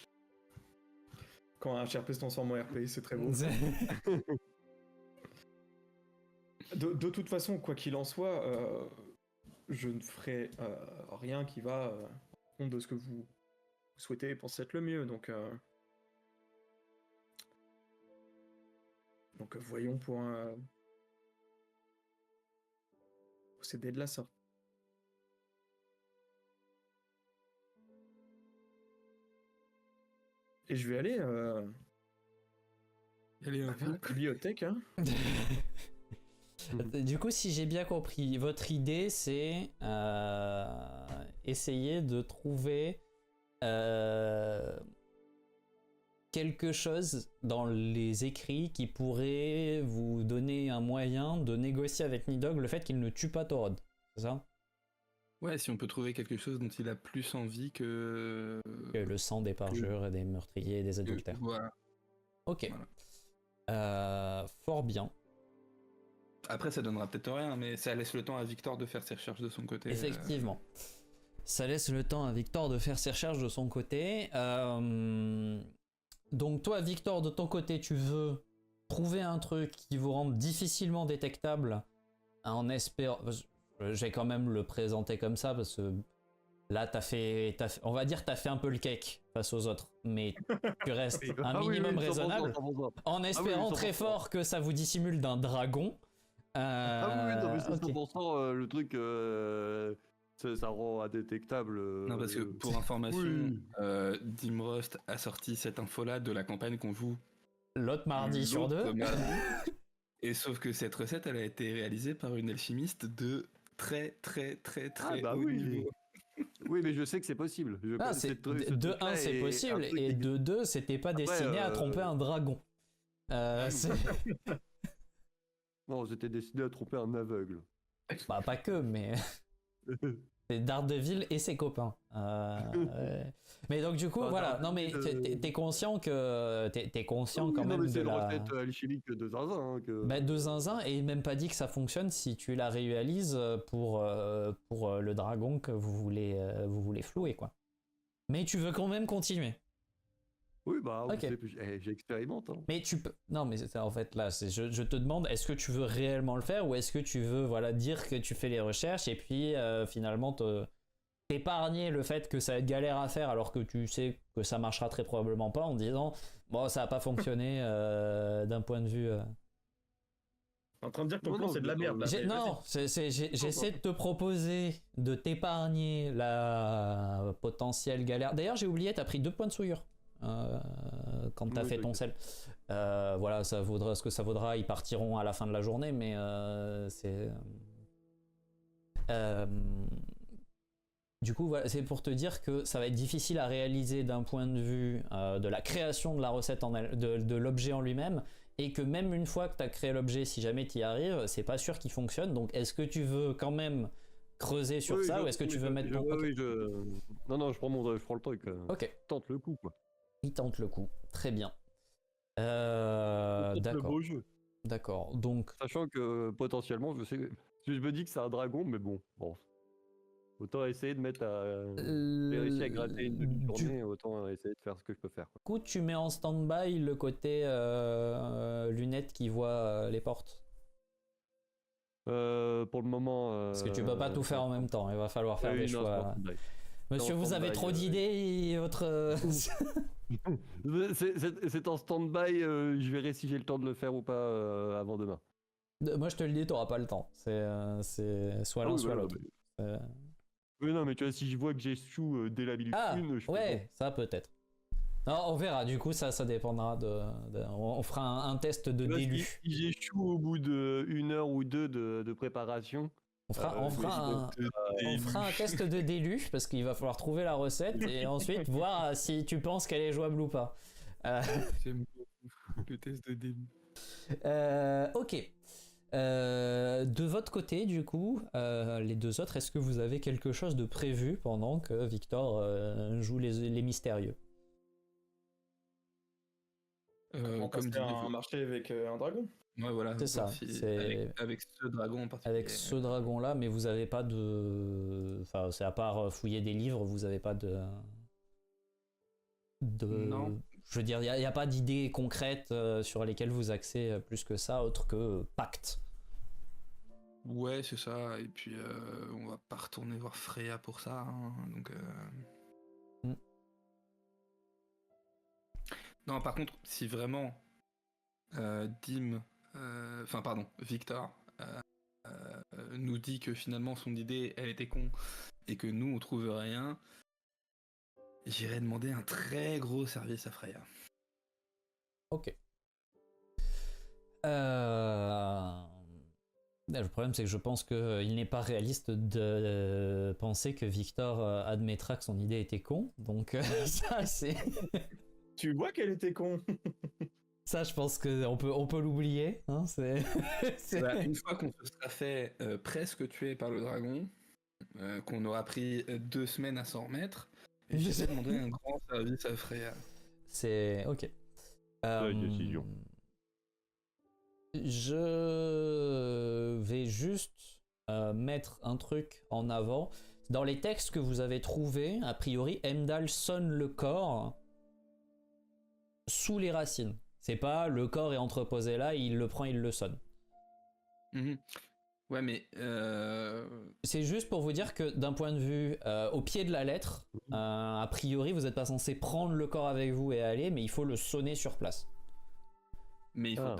quand un HRP se transforme en RP, c'est très beau. De toute façon, quoi qu'il en soit, je ne ferai rien qui va en compte de ce que vous souhaitez et pensez être le mieux. Donc voyons pour procéder de la sorte. Et je vais aller Allez, vers la bibliothèque. Hein. Du coup, si j'ai bien compris, votre idée c'est essayer de trouver quelque chose dans les écrits qui pourrait vous donner un moyen de négocier avec Nidog le fait qu'il ne tue pas Torod. C'est ça? Ouais, si on peut trouver quelque chose dont il a plus envie que... Que le sang des parjures, et des meurtriers et des adultères. Voilà. Ok. Voilà. Fort bien. Après, ça donnera peut-être rien, mais ça laisse le temps à Victor de faire ses recherches de son côté. Effectivement. Ça laisse le temps à Victor de faire ses recherches de son côté. Donc toi, Victor, de ton côté, tu veux trouver un truc qui vous rende difficilement détectable en espérant... Je vais quand même le présenter comme ça parce que là, on va dire t'as fait un peu le cake face aux autres, mais tu restes un minimum raisonnable en espérant très fort que ça vous dissimule d'un dragon. Ah oui, non, mais c'est ok. 100% le truc, ça rend indétectable. Non, parce que pour information, Dimrost a sorti cette info-là de la campagne qu'on joue L'autre mardi sur deux. Et sauf que cette recette, elle a été réalisée par une alchimiste de très haut niveau. Oui, mais je sais que c'est possible. De 1, c'est possible, et de 2, c'était pas destiné à tromper un dragon. Non, c'était destiné à tromper un aveugle. Bah, pas que, mais... c'est Daredevil et ses copains. Mais donc, du coup, voilà. Non, mais t'es conscient que... T'es conscient quand même de c'est la... une recette alchimique de zinzin. Hein, que... Bah, de zinzin, et même pas dit que ça fonctionne si tu la réalises pour le dragon que vous voulez flouer, quoi. Mais tu veux quand même continuer. Oui, bah, Ok. j'expérimente. Hein. Mais tu peux. Non, mais en fait, là, je te demande, est-ce que tu veux réellement le faire ou est-ce que tu veux voilà, dire que tu fais les recherches et puis finalement t'épargner le fait que ça va être galère à faire alors que tu sais que ça marchera très probablement pas en disant bon, ça a pas fonctionné d'un point de vue. En train de dire que ton Non, plan non, c'est de la merde là. mais Non, j'essaie de te proposer de t'épargner la potentielle galère. D'ailleurs, j'ai oublié, t'as pris 2 points de souillure quand t'as Oui, fait ton sel. Voilà, ça vaudra ce que ça vaudra. Ils partiront à la fin de la journée, mais c'est. Du coup, voilà, c'est pour te dire que ça va être difficile à réaliser d'un point de vue de la création de la recette, de l'objet en lui-même, et que même une fois que tu as créé l'objet, si jamais tu y arrives, c'est pas sûr qu'il fonctionne. Donc, est-ce que tu veux quand même creuser sur ça, ou est-ce que tu veux mettre ton... Oui, non, je prends le truc. Ok, Tente le coup, quoi. il tente le coup. Très bien. Tente le D'accord. beau jeu. D'accord. Donc, Sachant que potentiellement, je me dis que c'est un dragon, mais bon. Autant essayer de mettre j'ai réussi à gratter une demi-journée, autant essayer de faire ce que je peux faire. du coup, tu mets en stand-by le côté lunettes qui voit les portes. Pour le moment. Parce que tu peux pas tout faire en même temps. Il va falloir faire des choix. Monsieur, vous avez trop d'idées. Votre. C'est en stand-by. Je verrai si j'ai le temps de le faire ou pas avant demain. Moi, je te le dis, t'auras pas le temps. C'est soit l'un, soit l'autre. Oui, non, mais tu vois, si je vois que j'échoue dès la minute 1, je ouais, ça peut-être. Non, on verra. Du coup, ça dépendra on fera un test de délu. Si j'échoue au bout d'1 heure ou 2 de préparation. On fera un test de délu parce qu'il va falloir trouver la recette et ensuite voir si tu penses qu'elle est jouable ou pas. J'aime beaucoup le test de début. Ok. De votre côté, du coup, les deux autres, est-ce que vous avez quelque chose de prévu pendant que Victor joue les mystérieux? Comme dire un marché avec un dragon. Ouais, voilà. C'est ça. Avec ce dragon en particulier. Avec ce dragon-là, mais vous avez pas de. Enfin, c'est à part fouiller des livres, vous avez pas de. Non. Je veux dire, il n'y a pas d'idées concrètes sur lesquelles vous axez plus que ça, autre que pacte. Ouais, c'est ça. Et puis, on va pas retourner voir Freya pour ça. Hein, donc. Non, par contre, si vraiment Victor nous dit que finalement son idée, elle était con et que nous, on trouve rien, j'irai demander un très gros service à Freya. Ok. Le problème, c'est que je pense qu'il n'est pas réaliste de penser que Victor admettra que son idée était con. Donc, ça, c'est. Tu vois qu'elle était con. Ça, je pense qu'on peut l'oublier. Hein, Une fois qu'on se sera fait presque tuer par le dragon, qu'on aura pris 2 semaines à s'en remettre, j'essaie de demander un grand service à Freya. C'est ok. Décision. Je vais juste mettre un truc en avant. Dans les textes que vous avez trouvés, a priori, Heimdall sonne le corps sous les racines. C'est pas le corps est entreposé là, il le prend, il le sonne. Mmh. Ouais, mais c'est juste pour vous dire que d'un point de vue au pied de la lettre, a priori, vous n'êtes pas censé prendre le corps avec vous et aller, mais il faut le sonner sur place. Mais il faut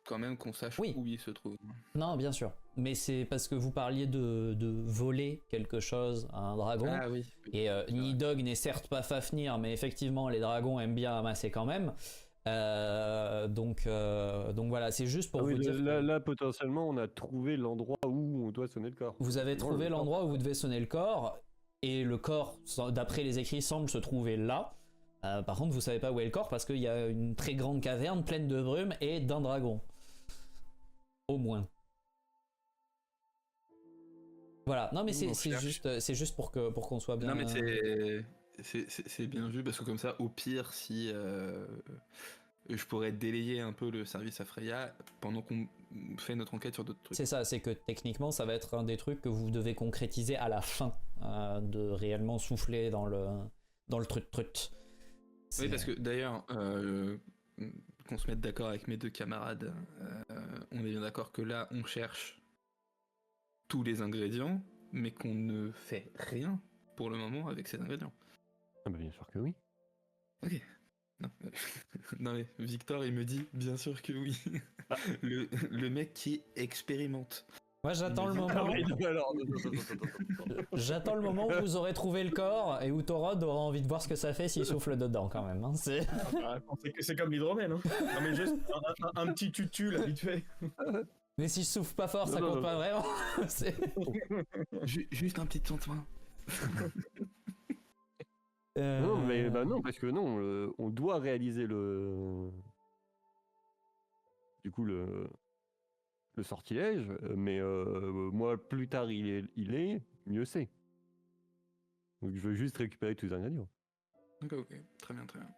quand même qu'on sache où il se trouve. Non, bien sûr. Mais c'est parce que vous parliez de voler quelque chose à un dragon. Ah oui. Et Nidhogg n'est certes pas Fafnir, mais effectivement, les dragons aiment bien ramasser quand même. Donc voilà, c'est juste pour vous dire. Là, potentiellement, on a trouvé l'endroit où on doit sonner le corps. Vous avez trouvé l'endroit où vous devez sonner le corps. Et le corps, d'après les écrits, semble se trouver là. Par contre, vous savez pas où est le corps parce qu'il y a une très grande caverne pleine de brume et d'un dragon. Au moins. Voilà. Non, mais c'est juste pour qu'on soit bien. Non, mais c'est bien vu parce que comme ça, au pire, si je pourrais délayer un peu le service à Freya pendant qu'on fait notre enquête sur d'autres trucs. C'est ça, c'est que techniquement, ça va être un des trucs que vous devez concrétiser à la fin de réellement souffler dans le truc. Oui, parce que d'ailleurs, qu'on se mette d'accord avec mes deux camarades, on est bien d'accord que là, on cherche tous les ingrédients, mais qu'on ne fait rien pour le moment avec ces ingrédients. Ah bah bien sûr que oui. Ok. Non, non mais Victor, il me dit bien sûr que oui. Le mec qui expérimente. Moi, j'attends le Il me dit- moment. Alors, J'attends le moment où vous aurez trouvé le corps et où Torod aura envie de voir ce que ça fait s'il souffle dedans quand même. Hein. C'est comme l'hydromel. Hein. Non, mais juste un petit tutu, là, vite fait. Mais si je souffle pas fort, ça Non, compte non. pas vraiment. C'est- Juste un petit tantin. Non, mais bah non, parce que non, on doit réaliser du coup le sortilège, mais moi plus tard il est, mieux c'est. Donc je veux juste récupérer tous les ingrédients. Ok, très bien, très bien.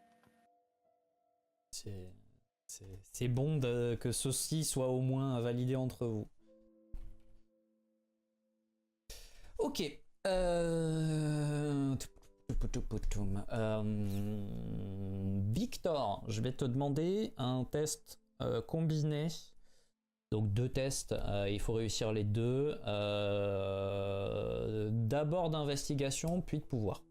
C'est bon que ceci soit au moins validé entre vous. Ok. Victor, je vais te demander un test combiné. Donc 2 tests, il faut réussir les 2. D'abord d'investigation, puis de pouvoir.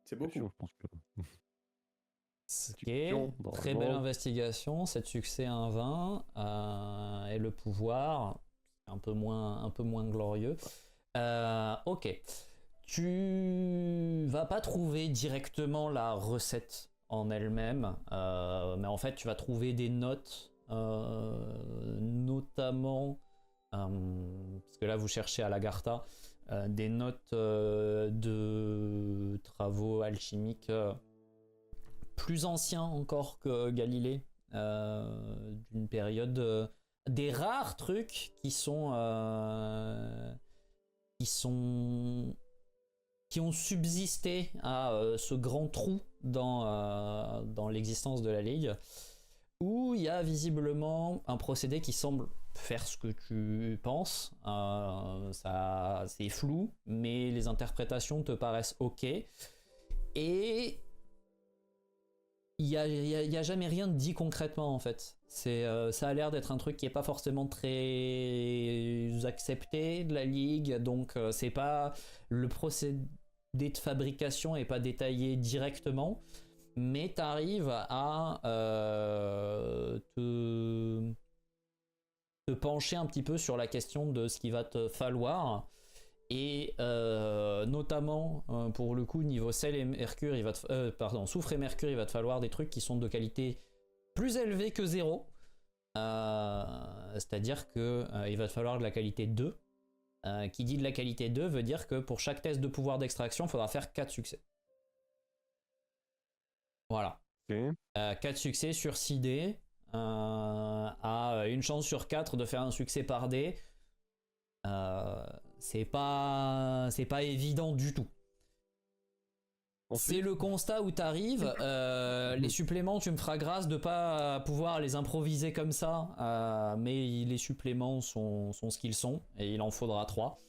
C'est beaucoup. Je pense que... Ok, Question, très belle investigation, 7 succès, un 20. Et le pouvoir, un peu moins glorieux. Ok. Tu vas pas trouver directement la recette en elle-même, mais en fait tu vas trouver des notes, notamment, parce que là vous cherchez à l'Agartha, des notes de travaux alchimiques plus anciens encore que Galilée, d'une période, des rares trucs qui ont subsisté à ce grand trou dans l'existence de la Ligue, où il y a visiblement un procédé qui semble faire ce que tu penses. Ça, c'est flou, mais les interprétations te paraissent ok. Et il y a jamais rien de dit concrètement en fait. Ça a l'air d'être un truc qui est pas forcément très accepté de la Ligue, donc c'est pas le procédé de fabrication est pas détaillé directement, mais tu arrives à te pencher un petit peu sur la question de ce qu'il va te falloir. Et notamment pour le coup niveau sel et mercure, soufre et mercure, il va te falloir des trucs qui sont de qualité plus élevée que 0. C'est-à-dire que il va te falloir de la qualité 2. Qui dit de la qualité 2 veut dire que pour chaque test de pouvoir d'extraction, il faudra faire 4 succès. Voilà. Ok. 4 succès sur 6 dés, à une chance sur 4 de faire un succès par dé. C'est pas évident du tout. Ensuite, C'est le constat où t'arrives. Les suppléments, tu me feras grâce de pas pouvoir les improviser comme ça, mais les suppléments sont ce qu'ils sont et il en faudra 3.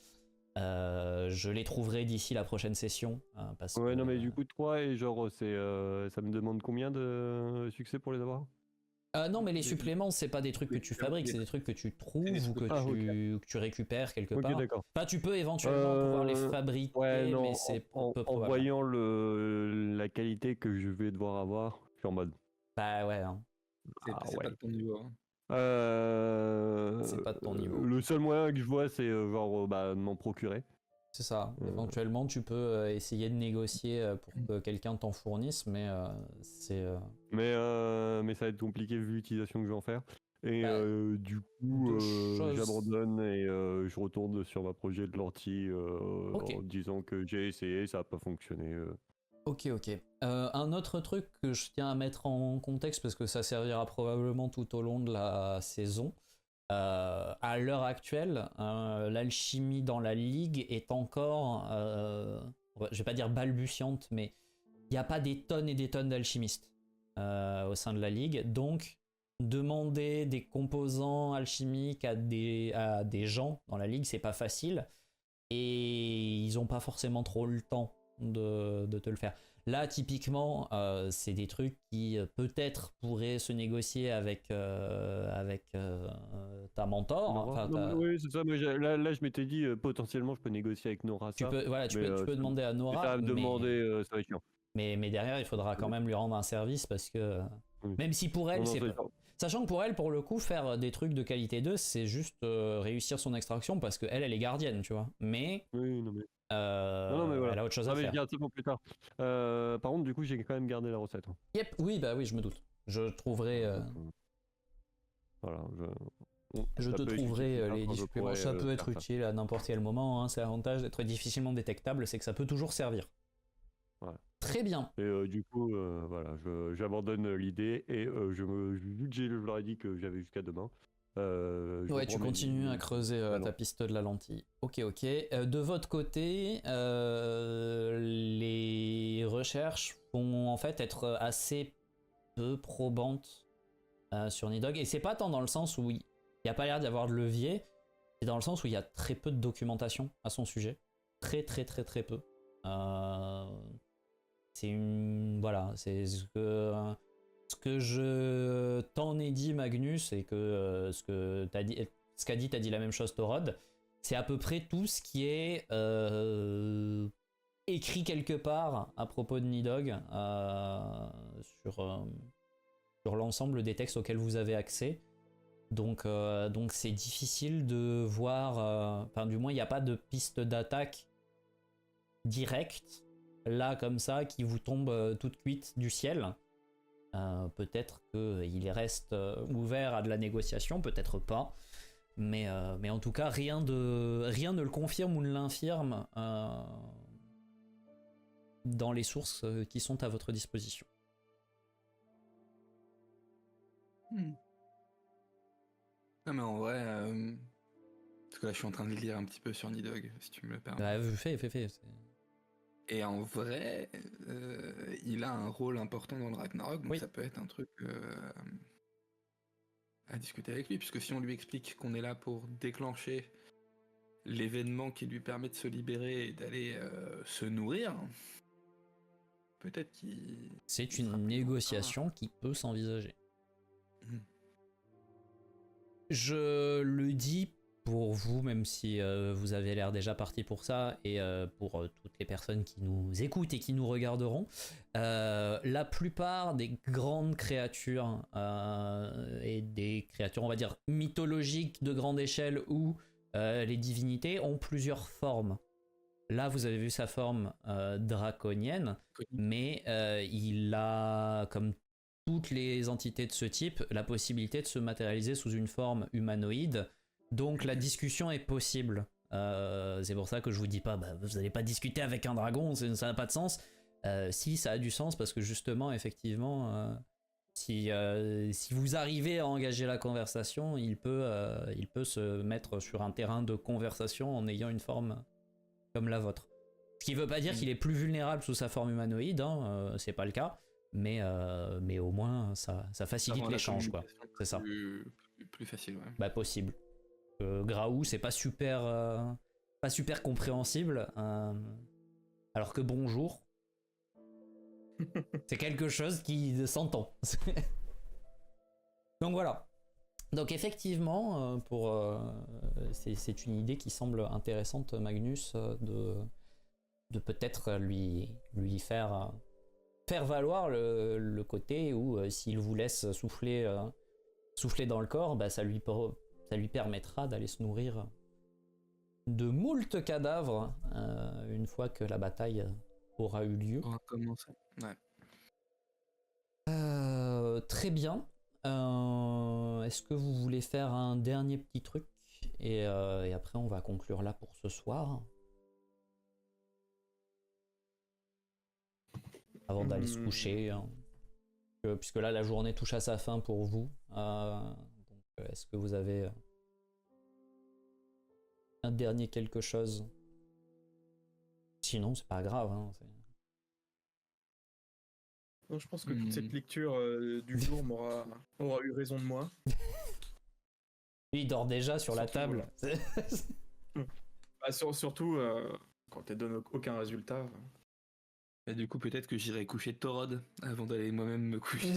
Je les trouverai d'ici la prochaine session. Parce ouais, que, non, mais du coup, 3 et genre, ça me demande combien de succès pour les avoir? non, mais les suppléments, c'est pas des trucs que tu fabriques, c'est des trucs que tu trouves ou que, que tu récupères quelque part. Ok, d'accord. Enfin, tu peux éventuellement pouvoir les fabriquer, Ouais, non, mais c'est en peu probable. voyant la qualité que je vais devoir avoir, je suis en mode. Bah ouais. Hein. C'est pas de ton niveau. Hein. C'est pas de ton niveau. Le seul moyen que je vois, c'est genre de m'en procurer. C'est ça. Éventuellement, tu peux essayer de négocier pour que quelqu'un t'en fournisse, mais c'est. Mais ça va être compliqué vu l'utilisation que je vais en faire. Et du coup, j'abandonne et je retourne sur ma projet de lentilles en disant que j'ai essayé, ça n'a pas fonctionné. Ok. Un autre truc que je tiens à mettre en contexte, parce que ça servira probablement tout au long de la saison. À l'heure actuelle, l'alchimie dans la Ligue est encore, je vais pas dire balbutiante, mais il n'y a pas des tonnes et des tonnes d'alchimistes au sein de la Ligue. Donc, demander des composants alchimiques à des gens dans la Ligue, c'est pas facile. et ils ont pas forcément trop le temps de te le faire. Là, typiquement, c'est des trucs qui peut-être pourraient se négocier avec ta mentor. Nora. Enfin, Non, mais oui, c'est ça. Mais là, je m'étais dit potentiellement, je peux négocier avec Nora. tu Ça. peux, voilà, tu peux demander à Ça Nora, va me demander, ça va être chiant. mais derrière, il faudra quand même lui rendre un service parce que Oui. même si pour elle, Non, c'est ça va pas. être chiant. Sachant que pour elle, pour le coup, faire des trucs de qualité 2, c'est juste réussir son extraction parce qu'elle, elle est gardienne, tu vois. Mais, Oui, non, mais. Non, mais voilà. elle a autre chose à Mais je faire. garde ça pour plus tard. Par contre, du coup, j'ai quand même gardé la recette. Hein. Yep, oui, bah oui, je me doute. Je trouverai. Voilà. Je ça te peut être trouverai utile, les quand je suppléments. pourrais, Ça peut être faire ça. utile à n'importe quel moment. Hein. C'est l'avantage d'être difficilement détectable, c'est que ça peut toujours servir. Voilà. Très bien. Et du coup, voilà, j'abandonne l'idée et vu que je leur ai dit que j'avais jusqu'à demain. Je Ouais, tu reprends mes- continues à creuser Voilà. ta piste de la lentille. Ok. De votre côté, les recherches vont en fait être assez peu probantes sur Nidhogg. Et c'est pas tant dans le sens où il n'y a pas l'air d'y avoir de levier, c'est dans le sens où il y a très peu de documentation à son sujet. Très peu. C'est une... Voilà, c'est ce que je t'en ai dit, Magnus, et que ce qu'a dit, t'as dit la même chose, Torod. C'est à peu près tout ce qui est écrit quelque part à propos de Nidhogg sur l'ensemble des textes auxquels vous avez accès. Donc c'est difficile de voir... Enfin, du moins, il n'y a pas de piste d'attaque directe, là, comme ça, qui vous tombe toute cuite du ciel. Peut-être qu'il reste ouvert à de la négociation, peut-être pas. Mais en tout cas, rien ne le confirme ou ne l'infirme dans les sources qui sont à votre disposition. Non mais en vrai, parce que là je suis en train de lire un petit peu sur Nidhogg, si tu me le permets. Ouais, fais. Et en vrai, il a un rôle important dans le Ragnarok, donc Oui. ça peut être un truc à discuter avec lui, puisque si on lui explique qu'on est là pour déclencher l'événement qui lui permet de se libérer et d'aller se nourrir, peut-être qu'il... C'est il sera une plus négociation qui peut s'envisager. Mhm. Je le dis pour vous, même si vous avez l'air déjà parti pour ça, et pour toutes les personnes qui nous écoutent et qui nous regarderont, la plupart des grandes créatures et des créatures, on va dire, mythologiques de grande échelle ou les divinités ont plusieurs formes. Là, vous avez vu sa forme draconienne, mais il a, comme toutes les entités de ce type, la possibilité de se matérialiser sous une forme humanoïde. Donc la discussion est possible. C'est pour ça que je vous dis pas, vous n'allez pas discuter avec un dragon, ça n'a pas de sens. Si, ça a du sens parce que justement, effectivement, si vous arrivez à engager la conversation, il peut se mettre sur un terrain de conversation en ayant une forme comme la vôtre. Ce qui veut pas dire qu'il est plus vulnérable sous sa forme humanoïde, hein, c'est pas le cas, mais au moins ça facilite l'échange, quoi. C'est ça. Plus facile, ouais. Bah possible. Graou, c'est pas super compréhensible, alors que bonjour, c'est quelque chose qui s'entend. Donc voilà. Donc effectivement, c'est une idée qui semble intéressante, Magnus, de peut-être lui faire valoir le côté où s'il vous laisse souffler dans le corps, ça lui permettra d'aller se nourrir de moult cadavres une fois que la bataille aura eu lieu. On va commencer. Ouais. Très bien. Est-ce que vous voulez faire un dernier petit truc et après on va conclure là pour ce soir avant d'aller se coucher, hein. Puisque là la journée touche à sa fin pour vous. Donc est-ce que vous avez un dernier quelque chose? Sinon c'est pas grave, hein, Non, je pense que toute cette lecture du jour aura eu raison de moi. Lui, il dort déjà sur la Surtout, table. Surtout quand elle donne aucun résultat. Et du coup, peut-être que j'irai coucher Torod avant d'aller moi-même me coucher.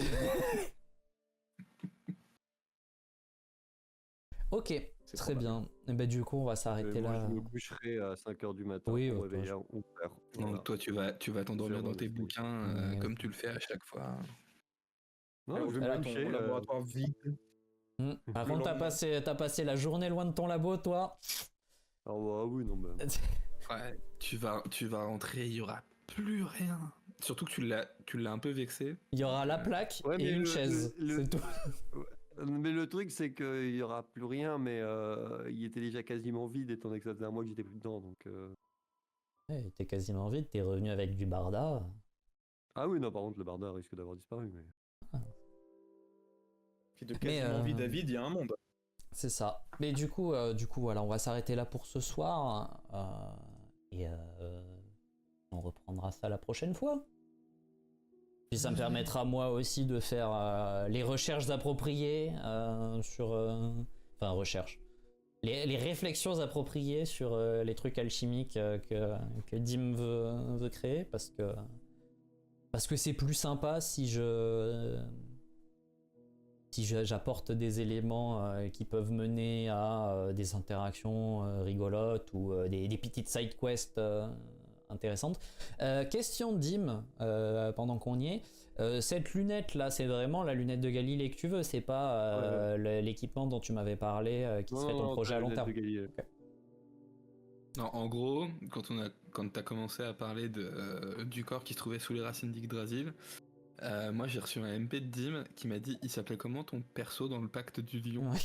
Ok, C'est très probable. bien. Et bah, du coup, on va s'arrêter Moi, là. je me coucherai à 5h du matin Oui, pour attends, réveiller mon frère. Voilà. Donc toi, tu vas t'endormir Faire dans tes le truc. bouquins Ouais. comme tu le fais à chaque fois. Non, je vais Alors, me coucher. Ton laboratoire vide. Par Le contre, lendemain. t'as passé la journée loin de ton labo, toi. Ah bah oui, non, bah. Ouais, tu vas rentrer, il y aura plus rien. Surtout que tu l'as un peu vexé. Il y aura la plaque Ouais, et mais une chaise. C'est tout. Mais le truc, c'est qu'il y aura plus rien, mais il était déjà quasiment vide, étant donné que ça faisait un mois que j'étais plus dedans, donc... Ouais, t'es quasiment vide, t'es revenu avec du barda. Ah oui, non, par contre, le barda risque d'avoir disparu, mais... Puis de quasiment vide à vide, il y a un monde. C'est ça. Mais du coup, voilà, on va s'arrêter là pour ce soir. Et on reprendra ça la prochaine fois. Puis ça me permettra moi aussi de faire les recherches appropriées sur... Enfin, recherche. Les réflexions appropriées sur les trucs alchimiques que Dim veut créer. Parce que c'est plus sympa si j'apporte des éléments qui peuvent mener à des interactions rigolotes ou des petites side quests intéressantes. Question Dim, pendant qu'on y est, cette lunette là, c'est vraiment la lunette de Galilée que tu veux, c'est pas l'équipement dont tu m'avais parlé qui serait ton projet à long terme. Okay. Non, en gros, quand t'as commencé à parler du corps qui se trouvait sous les racines d'Yggdrasil, moi j'ai reçu un MP de Dim qui m'a dit il s'appelait comment ton perso dans le pacte du lion. Ouais.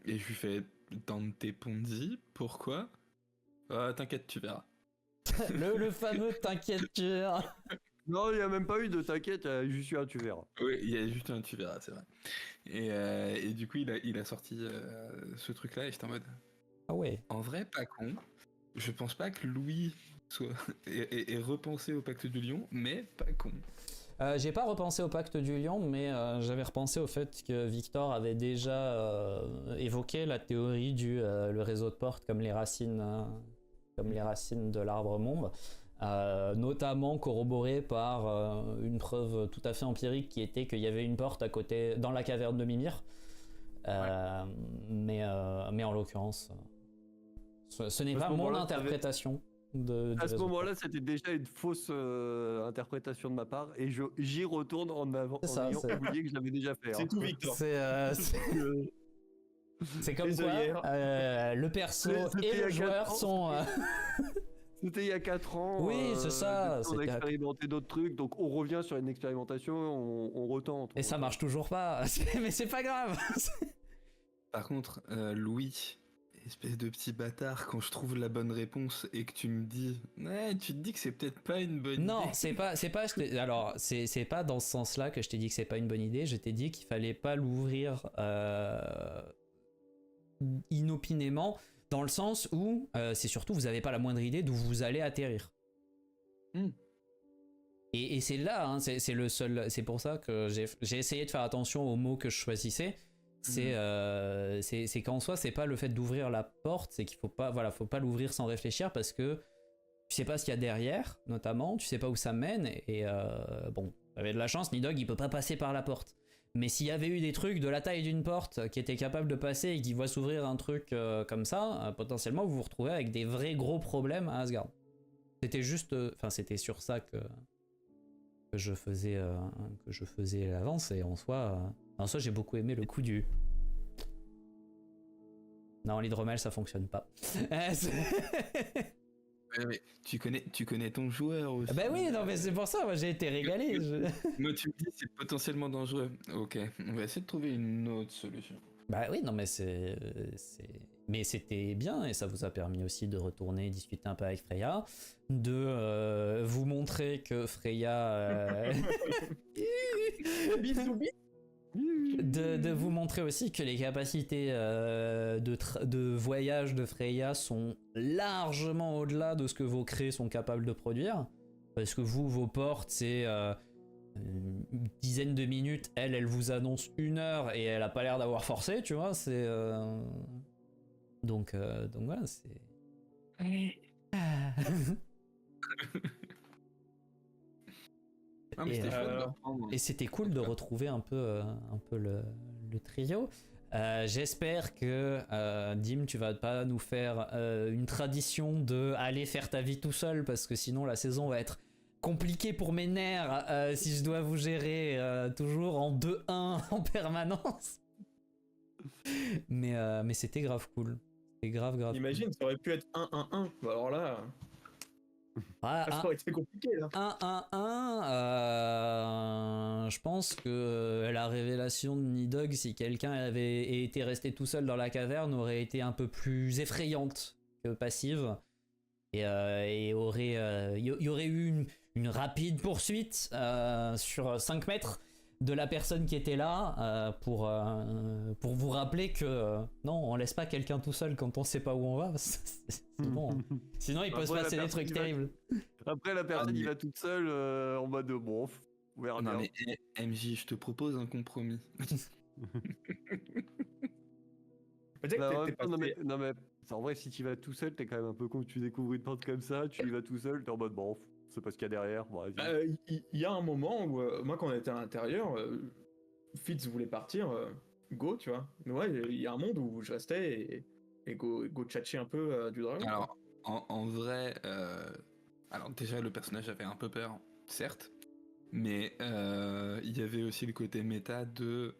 Et je lui fais Dante Ponzi, pourquoi? T'inquiète, tu verras. le fameux t'inquiète tu verras. Non, il n'y a même pas eu de t'inquiète, il y a juste eu un tu verras. Oui, il y a juste un tu verras, c'est vrai. Et du coup il a sorti ce truc là et j'étais en mode Ah ouais. en vrai pas con. Je pense pas que Louis ait repensé au pacte du lion, mais pas con. J'ai pas repensé au pacte du lion, mais j'avais repensé au fait que Victor avait déjà évoqué la théorie du le réseau de portes comme les racines de l'arbre monde, notamment corroboré par une preuve tout à fait empirique qui était qu'il y avait une porte à côté dans la caverne de Mimir. Mais en l'occurrence, ce n'est pas mon interprétation. À ce moment-là, c'était déjà une fausse interprétation de ma part, et j'y retourne en ayant oublié que je l'avais déjà fait. C'est tout, Victor. C'est comme quoi le perso et le joueur sont... C'était il y a 4 ans. Oui, c'est ça. On a expérimenté d'autres trucs, donc on revient sur une expérimentation, on retente. Et ça marche toujours pas, mais c'est pas grave. Par contre, Louis, espèce de petit bâtard, quand je trouve la bonne réponse et que tu me dis, tu te dis que c'est peut-être pas une bonne idée. Non, c'est pas. Alors, c'est pas dans ce sens-là que je t'ai dit que c'est pas une bonne idée. Je t'ai dit qu'il fallait pas l'ouvrir inopinément, dans le sens où c'est surtout vous avez pas la moindre idée d'où vous allez atterrir. Et c'est là, hein, c'est le seul. C'est pour ça que j'ai essayé de faire attention aux mots que je choisissais. C'est qu'en soi, c'est pas le fait d'ouvrir la porte, c'est qu'il faut pas l'ouvrir sans réfléchir parce que tu sais pas ce qu'il y a derrière, notamment, tu sais pas où ça mène. Et bon, avec de la chance, Nidog il peut pas passer par la porte. Mais s'il y avait eu des trucs de la taille d'une porte qui étaient capables de passer et qui voient s'ouvrir un truc comme ça, potentiellement vous vous retrouvez avec des vrais gros problèmes à Asgard. C'était juste, c'était sur ça que je faisais l'avance, et en soi j'ai beaucoup aimé le coup du... Non, l'hydromel ça fonctionne pas. Mais tu connais ton joueur aussi. Bah oui, non mais c'est pour ça, moi j'ai été régalé. Moi tu me dis c'est potentiellement dangereux. Ok, on va essayer de trouver une autre solution. Bah oui, non mais mais c'était bien, et ça vous a permis aussi de retourner discuter un peu avec Freya, de vous montrer que Freya... Bisous. De vous montrer aussi que les capacités de voyage de Freya sont largement au-delà de ce que vos crés sont capables de produire. Parce que vous, vos portes, c'est une dizaine de minutes. Elle vous annonce 1 heure et elle a pas l'air d'avoir forcé, tu vois. Donc voilà, c'est. Ah, mais Et, c'était chouette de reprendre. Et c'était cool de retrouver un peu le trio. J'espère que Dim, tu vas pas nous faire une tradition de aller faire ta vie tout seul, parce que sinon la saison va être compliquée pour mes nerfs si je dois vous gérer toujours en 2-1 en permanence. Mais c'était grave cool. C'était grave Imagine, ça aurait pu être 1-1-1. Bah alors là, cool. Ah, ça aurait été compliqué là. 1-1-1, je pense que la révélation de Nidog, si quelqu'un avait été resté tout seul dans la caverne, aurait été un peu plus effrayante que passive. Et il y aurait eu une rapide poursuite sur 5 mètres de la personne qui était là pour vous rappeler que non, on laisse pas quelqu'un tout seul quand on sait pas où on va. Sinon il peut se Après, passer la des trucs personne terribles. Après, la personne, mais- il va toute seule en mode bon, on verra Non bien. mais MJ, je te propose un compromis. Peut-être Bah, en que même t'es temps, passé. non, mais en vrai, si tu vas tout seul, t'es quand même un peu con. Tu découvres une porte comme ça, tu y vas tout seul, t'es en mode bon, c'est pas ce qu'il y a derrière. Bon, vas-y. Il y a un moment où, moi, quand on était à l'intérieur, Fitz voulait partir, go, tu vois. Mais ouais, il y a un monde où je restais et go tchatcher un peu du dragon. quoi. Alors, en vrai, alors déjà le personnage avait un peu peur, certes, mais il y avait aussi le côté méta de,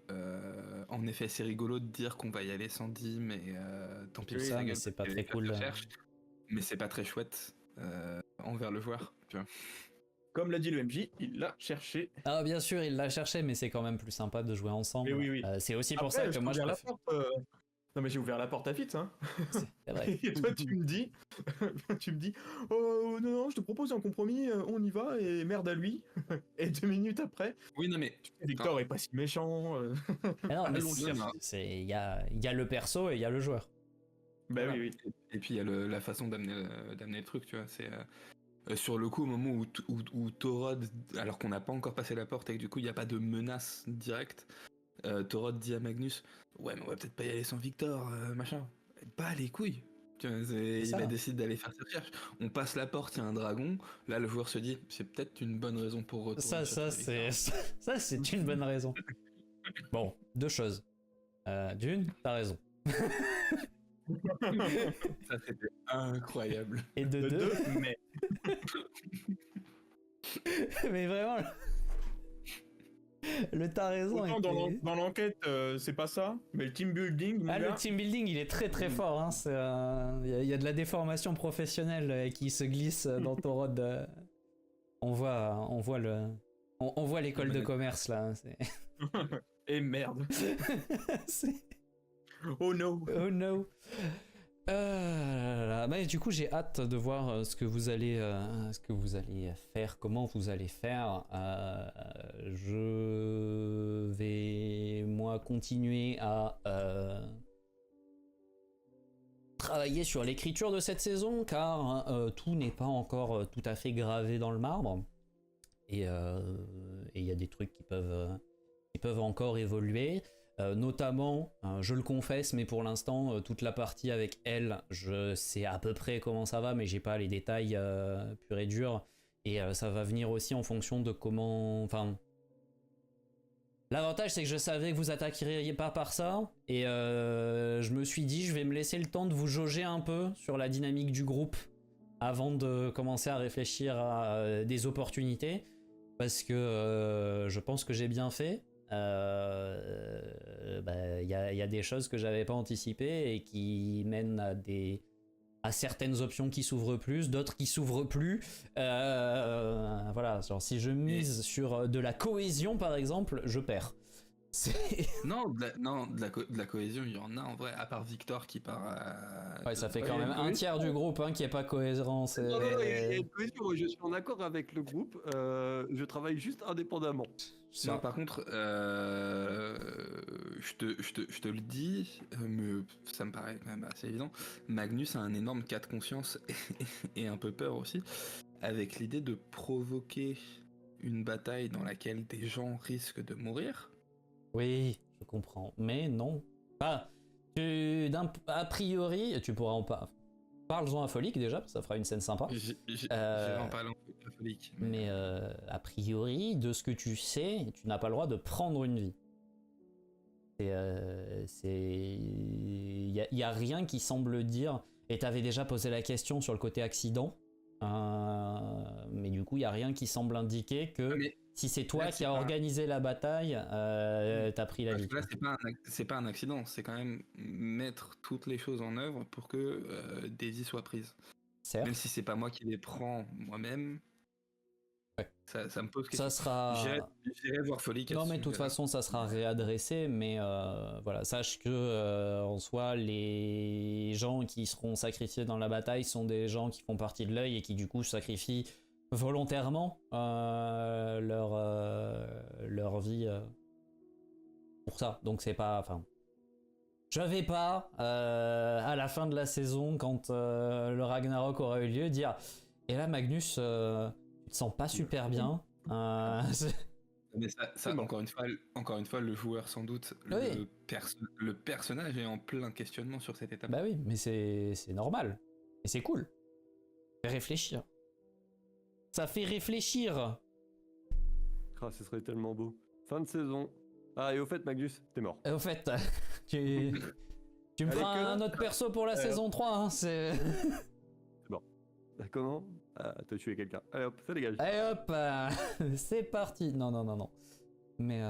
en effet, c'est rigolo de dire qu'on va y aller sans Dim, mais tant pis Oui, pour ça, sa mais gueule, c'est parce pas qu'il très y avait cool. pas de recherche, mais c'est pas très chouette envers le joueur, tu vois. Comme l'a dit le MJ, il l'a cherché. Ah, bien sûr, il l'a cherché, mais c'est quand même plus sympa de jouer ensemble. Mais oui. C'est aussi pour Après, ça que moi je ouvert la préfère. porte. Non mais j'ai ouvert la porte à Fitz, hein. C'est vrai. Et toi tu me dis, oh non, je te propose un compromis, on y va et merde à lui. Et 2 minutes après, Oui, non mais Victor est pas si méchant. Mais non, mais Allons le chercher. il y a le perso et il y a le joueur. Bah voilà. oui. Et puis il y a la façon d'amener le truc, tu vois. C'est sur le coup, au moment où Torod, alors qu'on n'a pas encore passé la porte et que du coup il n'y a pas de menace directe, Torod dit à Magnus, ouais mais on va peut-être pas y aller sans Victor, machin. Pas les couilles. Tu vois, il ça. a décidé d'aller faire ses recherches. On passe la porte, il y a un dragon. Là le joueur se dit, c'est peut-être une bonne raison pour retourner. Ça c'est une bonne raison. Bon, 2 choses. D'une, t'as raison. Ça c'était incroyable. Et de De 2, deux, mais mais vraiment, le t'as raison. autant dans l'enquête, c'est pas ça. Mais le team building, mon Ah, gars, le team building, il est très très fort. Hein. Il y a de la déformation professionnelle qui se glisse dans ton rod. On voit l'école de commerce là. et merde. C'est- Oh no. Oh no. Bah, du coup, j'ai hâte de voir ce que vous allez faire, comment vous allez faire. Je vais moi continuer à travailler sur l'écriture de cette saison, car tout n'est pas encore tout à fait gravé dans le marbre, et il y a des trucs qui peuvent encore évoluer. Notamment, je le confesse, mais pour l'instant, toute la partie avec elle, je sais à peu près comment ça va, mais j'ai pas les détails purs et durs. Et ça va venir aussi en fonction de comment. Enfin, l'avantage, c'est que je savais que vous attaqueriez pas par ça, et je me suis dit, je vais me laisser le temps de vous jauger un peu sur la dynamique du groupe avant de commencer à réfléchir à des opportunités, parce que je pense que j'ai bien fait. Il y a des choses que j'avais pas anticipées et qui mènent à certaines options qui s'ouvrent plus, d'autres qui s'ouvrent plus. Voilà, genre si je mise sur de la cohésion par exemple, je perds. Non, de la cohésion, il y en a en vrai, à part Victor qui part. Ouais, ça fait quand Ouais, même oui. un tiers du groupe qui est pas cohérent. Non, il y a une cohésion, moi, je suis en accord avec le groupe, je travaille juste indépendamment. Non, par contre, je te le dis, mais ça me paraît quand même assez évident. Magnus a un énorme cas de conscience et un peu peur aussi, avec l'idée de provoquer une bataille dans laquelle des gens risquent de mourir. Oui, je comprends. Mais non. Ah, A priori, tu pourras en parler. Parle-en à Folique déjà, ça fera une scène sympa. J'ai en parlant catholique. Mais a priori, de ce que tu sais, tu n'as pas le droit de prendre une vie. Il y a rien qui semble dire. Et t'avais déjà posé la question sur le côté accident, mais du coup, il y a rien qui semble indiquer que si c'est toi qui as organisé la bataille, t'as pris la vie. Là, c'est pas un accident, c'est quand même mettre toutes les choses en œuvre pour que Daisy soit prise. Certes. Même si c'est pas moi qui les prends moi-même, ouais. ça me pose question. Ça sera. J'irai voir Folique. Non, mais de toute façon, ça sera réadressé. Mais voilà, sache que en soi, les gens qui seront sacrifiés dans la bataille sont des gens qui font partie de l'œil et qui du coup sacrifient volontairement leur vie pour ça. Donc c'est pas. Enfin, je vais pas à la fin de la saison, quand le Ragnarok aura eu lieu, dire et là Magnus, tu te sens pas super bien. Mais ça encore une fois, le joueur sans doute, oui. le personnage est en plein questionnement sur cette étape. Bah oui, mais c'est normal. Et c'est cool. Ça fait réfléchir. Ça fait réfléchir. Ah, ce serait tellement beau. Fin de saison. Ah, et au fait, Magnus, t'es mort. Et au fait, tu me feras un autre perso pour la saison 3, hein, c'est... Bon. Comment t'as tué quelqu'un. Allez hop, ça dégage. Allez hop, c'est parti. Non. Mais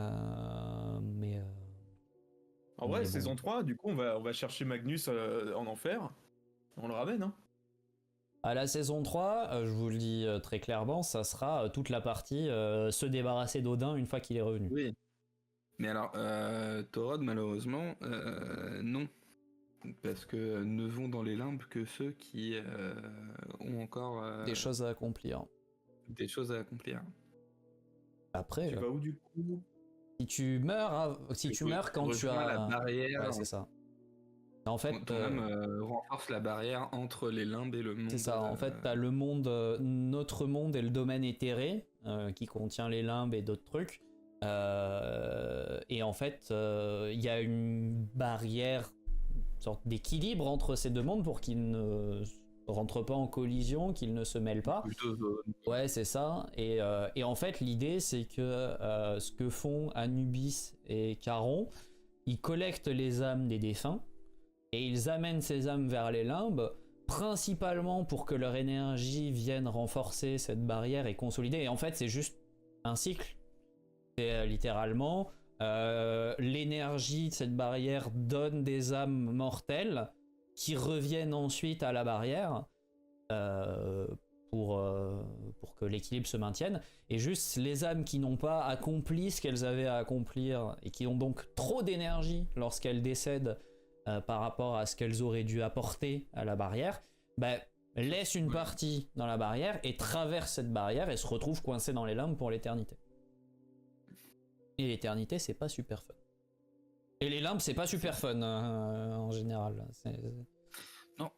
En vrai, bon. saison 3, du coup, on va chercher Magnus en enfer. On le ramène, hein. À la saison 3, je vous le dis très clairement, ça sera toute la partie se débarrasser d'Odin une fois qu'il est revenu. Oui. Mais alors, Thorod, malheureusement, non. Parce que ne vont dans les limbes que ceux qui ont encore des choses à accomplir. Des choses à accomplir. Après, tu vas où du coup? Si tu meurs quand tu as la barrière, ouais, c'est ça. En fait, ton âme renforce la barrière entre les limbes et le monde. C'est ça. En fait, t'as le monde, notre monde et le domaine éthéré qui contient les limbes et d'autres trucs. Et en fait, il y a une barrière, une sorte d'équilibre entre ces deux mondes pour qu'ils ne rentrent pas en collision, qu'ils ne se mêlent pas. Ouais, c'est ça. Et en fait, l'idée, c'est que ce que font Anubis et Charon, ils collectent les âmes des défunts et ils amènent ces âmes vers les limbes, principalement pour que leur énergie vienne renforcer cette barrière et consolider. Et en fait, c'est juste un cycle. C'est littéralement l'énergie de cette barrière donne des âmes mortelles qui reviennent ensuite à la barrière pour que l'équilibre se maintienne. Et juste les âmes qui n'ont pas accompli ce qu'elles avaient à accomplir et qui ont donc trop d'énergie lorsqu'elles décèdent par rapport à ce qu'elles auraient dû apporter à la barrière, laissent une partie dans la barrière et traversent cette barrière et se retrouvent coincées dans les limbes pour l'éternité. Et l'éternité, c'est pas super fun. Et les limbes, c'est pas super fun en général. Non.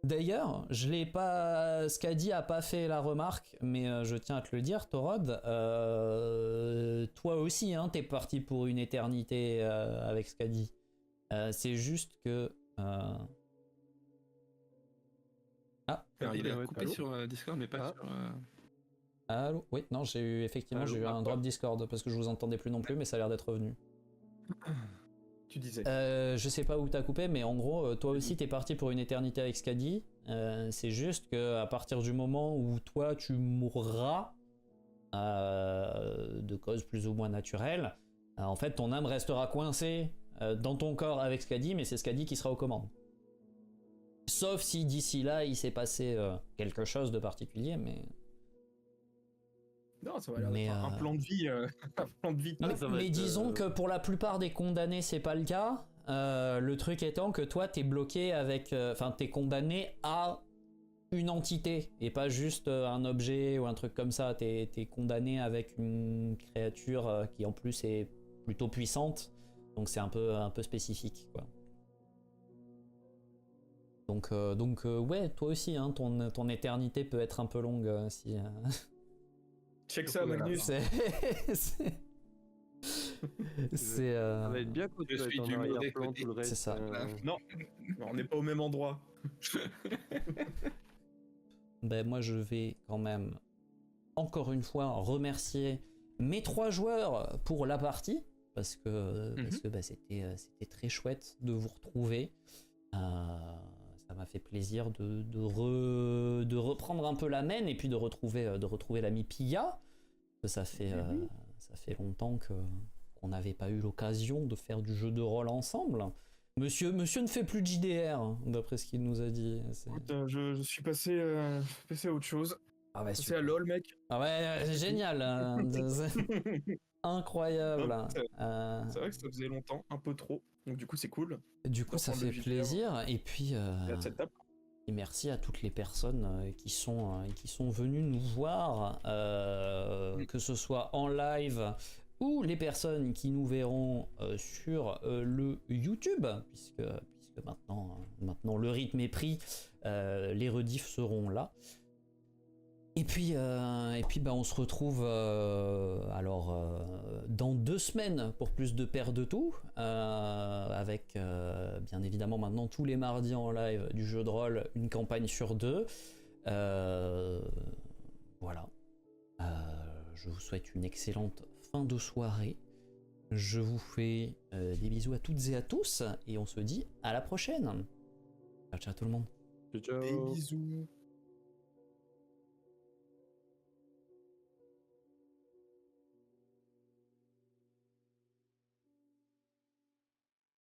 D'ailleurs, je l'ai pas. Skadi a pas fait la remarque, mais je tiens à te le dire, Thorod. Toi aussi, hein, t'es parti pour une éternité avec Skadi. C'est juste que. Ah. Il est coupé sur Discord, mais pas sur. Allô? Oui, non, j'ai eu un drop Discord parce que je vous entendais plus non plus, mais ça a l'air d'être revenu. Tu disais. Je sais pas où t'as coupé, mais en gros, toi aussi t'es parti pour une éternité avec Skadi. C'est juste que à partir du moment où toi tu mourras de cause plus ou moins naturelle, en fait ton âme restera coincée dans ton corps avec Skadi, mais c'est Skadi qui sera aux commandes. Sauf si d'ici là il s'est passé quelque chose de particulier, mais. Non, ça va l'air d'être un plan de vie. Un plan de vie. Mais disons que pour la plupart des condamnés, c'est pas le cas. Le truc étant que toi, t'es bloqué avec. Enfin, t'es condamné à une entité et pas juste un objet ou un truc comme ça. T'es condamné avec une créature qui en plus est plutôt puissante. Donc c'est un peu spécifique, quoi. Donc ouais, toi aussi, hein, ton éternité peut être un peu longue si. Check ça, Magnus. C'est Ça va être bien quand Je tu vas suis être en du mauvais arrière-plan côté. tout le reste. C'est ça. Non, on n'est pas au même endroit. Ben moi je vais quand même encore une fois remercier mes 3 joueurs pour la partie parce que bah, c'était très chouette de vous retrouver. Ça m'a fait plaisir de reprendre un peu la main et puis de retrouver l'ami Pilla. Ça fait longtemps qu'on n'avait pas eu l'occasion de faire du jeu de rôle ensemble. Monsieur ne fait plus de JDR, hein, d'après ce qu'il nous a dit. Écoute, je suis passé à autre chose. Ah ouais, Passé à LoL, mec. Ah ouais, c'est génial. Hein. Incroyable. Non, c'est vrai que ça faisait longtemps, un peu trop. Donc du coup, c'est cool. Du coup, ça fait plaisir. Et puis, et merci à toutes les personnes qui sont venues nous voir, que ce soit en live ou les personnes qui nous verront sur le YouTube, puisque maintenant le rythme est pris, les rediffs seront là. Et puis bah, on se retrouve dans 2 semaines pour plus de paires de tout, avec bien évidemment maintenant tous les mardis en live du jeu de rôle, une campagne sur 2. Voilà. Je vous souhaite une excellente fin de soirée. Je vous fais des bisous à toutes et à tous et on se dit à la prochaine. Ciao ciao tout le monde. Ciao. Des bisous.